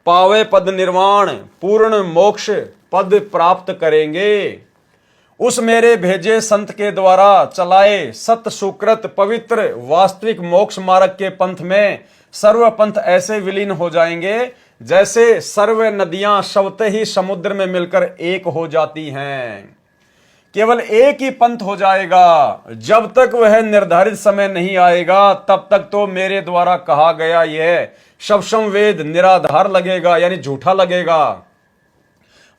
पावे पद निर्वाण पूर्ण मोक्ष पद प्राप्त करेंगे। उस मेरे भेजे संत के द्वारा चलाए सत सुकृत पवित्र वास्तविक मोक्ष मार्ग के पंथ में सर्व पंथ ऐसे विलीन हो जाएंगे जैसे सर्व नदियां स्वतः ही समुद्र में मिलकर एक हो जाती हैं। केवल एक ही पंथ हो जाएगा। जब तक वह निर्धारित समय नहीं आएगा तब तक तो मेरे द्वारा कहा गया यह शब्दम वेद निराधार लगेगा, यानी झूठा लगेगा।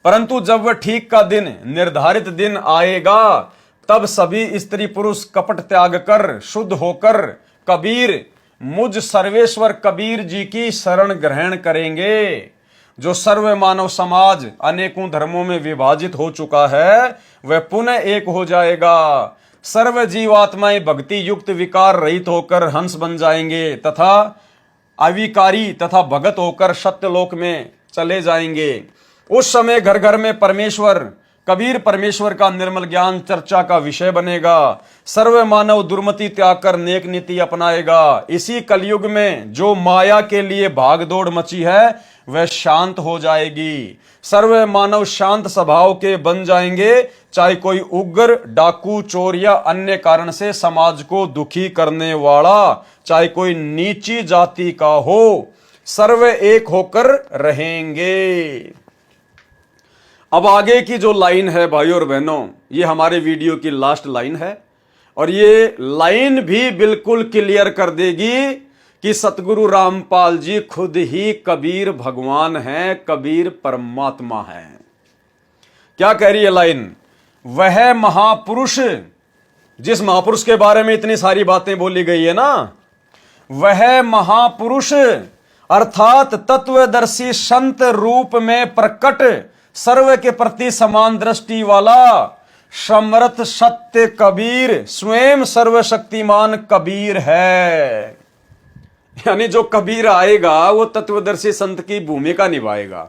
परंतु जब वह ठीक का दिन निर्धारित दिन आएगा तब सभी स्त्री पुरुष कपट त्याग कर शुद्ध होकर कबीर मुझ सर्वेश्वर कबीर जी की शरण ग्रहण करेंगे। जो सर्व मानव समाज अनेकों धर्मों में विभाजित हो चुका है वह पुनः एक हो जाएगा। सर्व जीवात्माएं भक्ति युक्त विकार रहित होकर हंस बन जाएंगे तथा अविकारी तथा भगत होकर सत्यलोक में चले जाएंगे। उस समय घर घर में परमेश्वर कबीर परमेश्वर का निर्मल ज्ञान चर्चा का विषय बनेगा। सर्व मानव दुर्मति त्याग कर नेक नीति अपनाएगा। इसी कलयुग में जो माया के लिए भागदौड़ मची है वह शांत हो जाएगी। सर्व मानव शांत स्वभाव के बन जाएंगे, चाहे कोई उग्र डाकू चोर या अन्य कारण से समाज को दुखी करने वाला चाहे कोई नीची जाति का हो, सर्व एक होकर रहेंगे। अब आगे की जो लाइन है भाइयों और बहनों, ये हमारे वीडियो की लास्ट लाइन है और ये लाइन भी बिल्कुल क्लियर कर देगी कि सतगुरु रामपाल जी खुद ही कबीर भगवान हैं, कबीर परमात्मा हैं। क्या कह रही है लाइन? वह महापुरुष, जिस महापुरुष के बारे में इतनी सारी बातें बोली गई है ना, वह महापुरुष अर्थात तत्वदर्शी संत रूप में प्रकट सर्व के प्रति समान दृष्टि वाला समर्थ सत्य कबीर स्वयं सर्वशक्तिमान कबीर है। यानी जो कबीर आएगा वो तत्वदर्शी संत की भूमिका निभाएगा।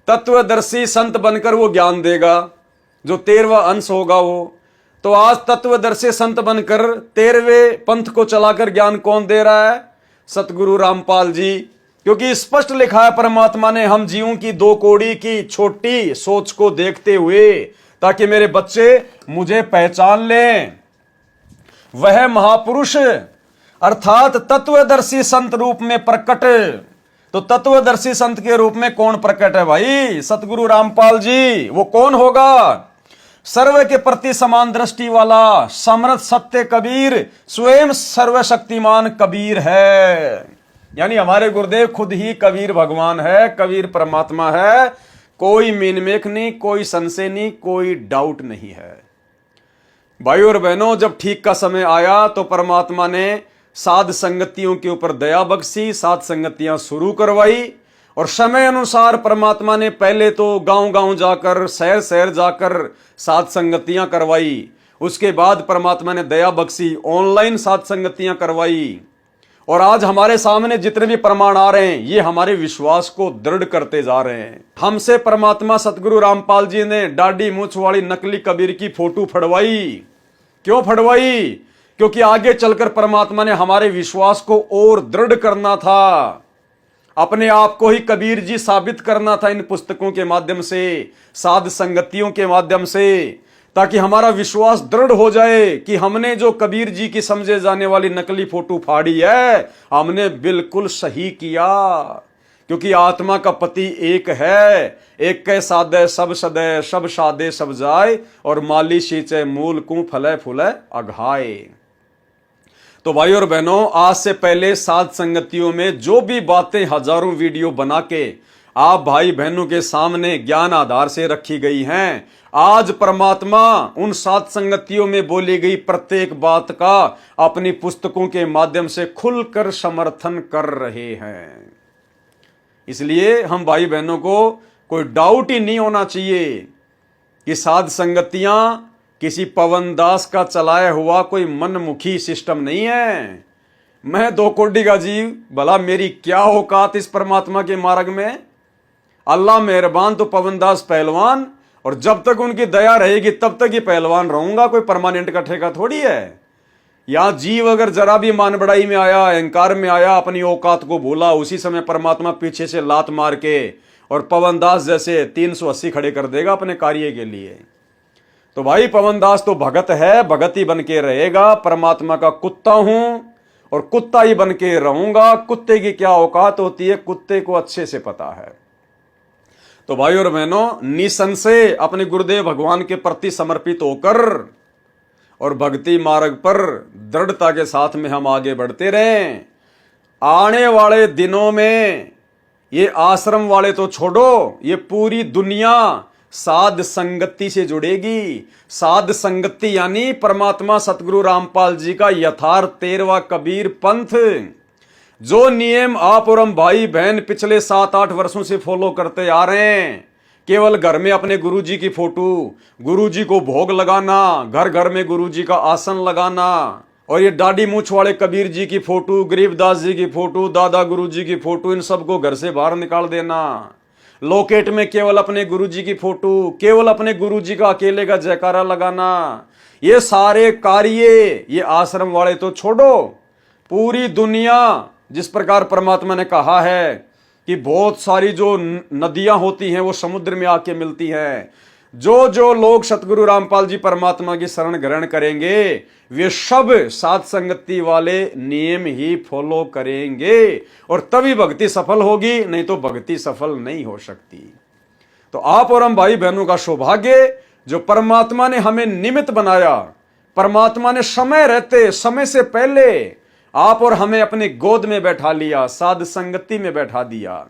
तत्वदर्शी संत बनकर वो ज्ञान देगा, जो 13वां अंश होगा वो। तो आज तत्वदर्शी संत बनकर 13वें पंथ को चलाकर ज्ञान कौन दे रहा है? सतगुरु रामपाल जी। क्योंकि स्पष्ट लिखा है परमात्मा ने, हम जीवों की 2 कौड़ी की छोटी सोच को देखते हुए ताकि मेरे बच्चे मुझे पहचान लें। वह महापुरुष अर्थात तत्वदर्शी संत रूप में प्रकट तो तत्वदर्शी संत के रूप में कौन प्रकट है भाई? सतगुरु रामपाल जी। वो कौन होगा? सर्व के प्रति समान दृष्टि वाला समर्थ सत्य कबीर, स्वयं सर्वशक्तिमान कबीर है। यानी हमारे गुरुदेव खुद ही कबीर भगवान है, कबीर परमात्मा है। कोई मीनमेख नहीं, कोई संशय नहीं, कोई डाउट नहीं है। भाइयों और बहनों, जब ठीक का समय आया तो परमात्मा ने साध संगतियों के ऊपर दया बख्शी, साध संगतियां शुरू करवाई। और समय अनुसार परमात्मा ने पहले तो गांव गांव जाकर, शहर शहर जाकर साध संगतियां करवाई। उसके बाद परमात्मा ने दया बख्शी, ऑनलाइन साध संगतियां करवाई। और आज हमारे सामने जितने भी प्रमाण आ रहे हैं, ये हमारे विश्वास को दृढ़ करते जा रहे हैं। हमसे परमात्मा सतगुरु रामपाल जी ने दाढ़ी मूंछ वाली नकली कबीर की फोटो फड़वाई। क्यों फड़वाई? क्योंकि आगे चलकर परमात्मा ने हमारे विश्वास को और दृढ़ करना था, अपने आप को ही कबीर जी साबित करना था इन पुस्तकों के माध्यम से, साध संगतियों के माध्यम से, ताकि हमारा विश्वास दृढ़ हो जाए कि हमने जो कबीर जी की समझे जाने वाली नकली फोटो फाड़ी है, हमने बिल्कुल सही किया। क्योंकि आत्मा का पति एक है, एक कै सादे सब सदै, सब सादे सब जाए, और माली सींचे मूल को फले फूले अघाए। तो भाई और बहनों, आज से पहले साध संगतियों में जो भी बातें हजारों वीडियो बना के आप भाई बहनों के सामने ज्ञान आधार से रखी गई हैं, आज परमात्मा उन साध संगतियों में बोली गई प्रत्येक बात का अपनी पुस्तकों के माध्यम से खुलकर समर्थन कर रहे हैं। इसलिए हम भाई बहनों को कोई डाउट ही नहीं होना चाहिए कि साध संगतियां किसी पवन दास का चलाया हुआ कोई मनमुखी सिस्टम नहीं है। मैं दो कोडी का जीव, भला मेरी क्या औकात इस परमात्मा के मार्ग में। अल्लाह मेहरबान तो पवन दास पहलवान, और जब तक उनकी दया रहेगी तब तक ही पहलवान रहूंगा। कोई परमानेंट का ठेका थोड़ी है। यहां जीव अगर जरा भी मान बढ़ाई में आया, अहंकार में आया, अपनी औकात को भूला, उसी समय परमात्मा पीछे से लात मार के और पवन दास जैसे 380 खड़े कर देगा अपने कार्य के लिए। तो भाई पवन दास तो भगत है, भगत ही बन के रहेगा। परमात्मा का कुत्ता हूं और कुत्ता ही बन के रहूंगा। कुत्ते की क्या औकात होती है, कुत्ते को अच्छे से पता है। तो भाई और बहनों, निसंशय अपने गुरुदेव भगवान के प्रति समर्पित होकर और भक्ति मार्ग पर दृढ़ता के साथ में हम आगे बढ़ते रहें। आने वाले दिनों में ये आश्रम वाले तो छोड़ो, ये पूरी दुनिया साध संगति से जुड़ेगी। साध संगति यानी परमात्मा सतगुरु रामपाल जी का यथार्थ 13वां कबीर पंथ, जो नियम आप और हम भाई बहन पिछले 7-8 वर्षों से फॉलो करते आ रहे हैं। केवल घर में अपने गुरुजी की फोटो, गुरुजी को भोग लगाना, घर घर में गुरुजी का आसन लगाना, और ये दाढ़ी मूंछ वाले कबीर जी की फोटो, गरीबदास जी की फोटो, दादा गुरुजी की फोटो, इन सबको घर से बाहर निकाल देना। लॉकेट में केवल अपने गुरुजी की फोटो, केवल अपने गुरुजी का अकेले का जयकारा लगाना, ये सारे कार्य ये आश्रम वाले तो छोड़ो। पूरी दुनिया, जिस प्रकार परमात्मा ने कहा है कि बहुत सारी जो नदियां होती हैं वो समुद्र में आके मिलती हैं, जो जो लोग सतगुरु रामपाल जी परमात्मा की शरण ग्रहण करेंगे वे सब साध संगति वाले नियम ही फॉलो करेंगे, और तभी भक्ति सफल होगी, नहीं तो भक्ति सफल नहीं हो सकती। तो आप और हम भाई बहनों का सौभाग्य, जो परमात्मा ने हमें निमित्त बनाया। परमात्मा ने समय रहते, समय से पहले आप और हमें अपने गोद में बैठा लिया, साध संगति में बैठा दिया।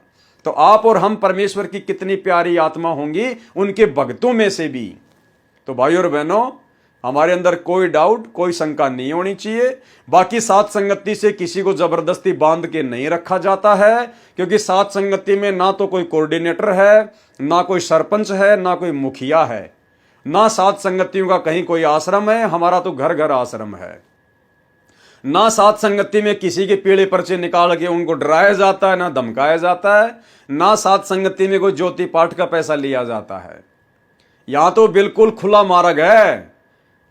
तो आप और हम परमेश्वर की कितनी प्यारी आत्मा होंगी उनके भक्तों में से भी। तो भाई और बहनों, हमारे अंदर कोई डाउट, कोई शंका नहीं होनी चाहिए। बाकी साध संगति से किसी को जबरदस्ती बांध के नहीं रखा जाता है, क्योंकि साध संगति में ना तो कोई कोऑर्डिनेटर है, ना कोई सरपंच है, ना कोई मुखिया है, ना साध संगतियों का कहीं कोई आश्रम है। हमारा तो घर घर आश्रम है। ना साध संगति में किसी के पीले पर्चे निकाल के उनको डराया जाता है, ना धमकाया जाता है, ना साध संगति में कोई ज्योति पाठ का पैसा लिया जाता है। यहां तो बिल्कुल खुला मार्ग है।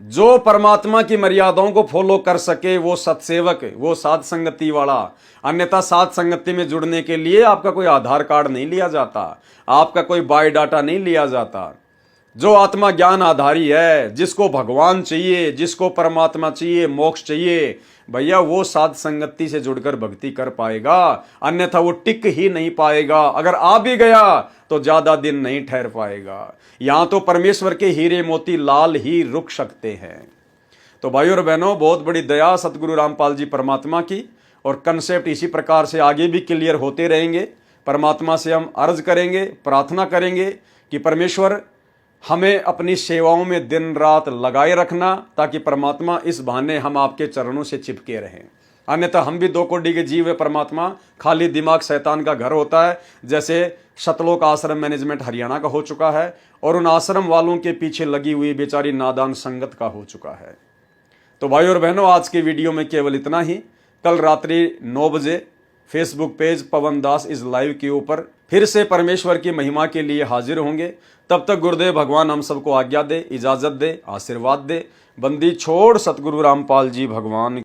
जो परमात्मा की मर्यादाओं को फॉलो कर सके वो सत्सेवक, वो साध संगति वाला। अन्यथा साध संगति में जुड़ने के लिए आपका कोई आधार कार्ड नहीं लिया जाता, आपका कोई बायोडाटा नहीं लिया जाता। जो आत्मा ज्ञान आधारी है, जिसको भगवान चाहिए, जिसको परमात्मा चाहिए, मोक्ष चाहिए, भैया वो साध संगति से जुड़कर भक्ति कर पाएगा, अन्यथा वो टिक ही नहीं पाएगा। अगर आ भी गया तो ज्यादा दिन नहीं ठहर पाएगा। यहां तो परमेश्वर के हीरे मोती लाल ही रुक सकते हैं। तो भाइयों और बहनों, बहुत बड़ी दया सतगुरु रामपाल जी परमात्मा की, और कंसेप्ट इसी प्रकार से आगे भी क्लियर होते रहेंगे। परमात्मा से हम अर्ज करेंगे, प्रार्थना करेंगे कि परमेश्वर हमें अपनी सेवाओं में दिन रात लगाए रखना, ताकि परमात्मा इस बहाने हम आपके चरणों से चिपके रहें। अन्यथा हम भी दो कोटि के जीव है परमात्मा, खाली दिमाग शैतान का घर होता है। जैसे सतलोक आश्रम मैनेजमेंट हरियाणा का हो चुका है, और उन आश्रम वालों के पीछे लगी हुई बेचारी नादान संगत का हो चुका है। तो भाई और बहनों, आज के वीडियो में केवल इतना ही। कल रात्रि 9 बजे Facebook page Pawan Das is live के ऊपर फिर से परमेश्वर की महिमा के लिए हाजिर होंगे। तब तक गुरुदेव भगवान हम सबको आज्ञा दे, इजाजत दे, आशीर्वाद दे। बंदी छोड़ सतगुरु रामपाल जी भगवान।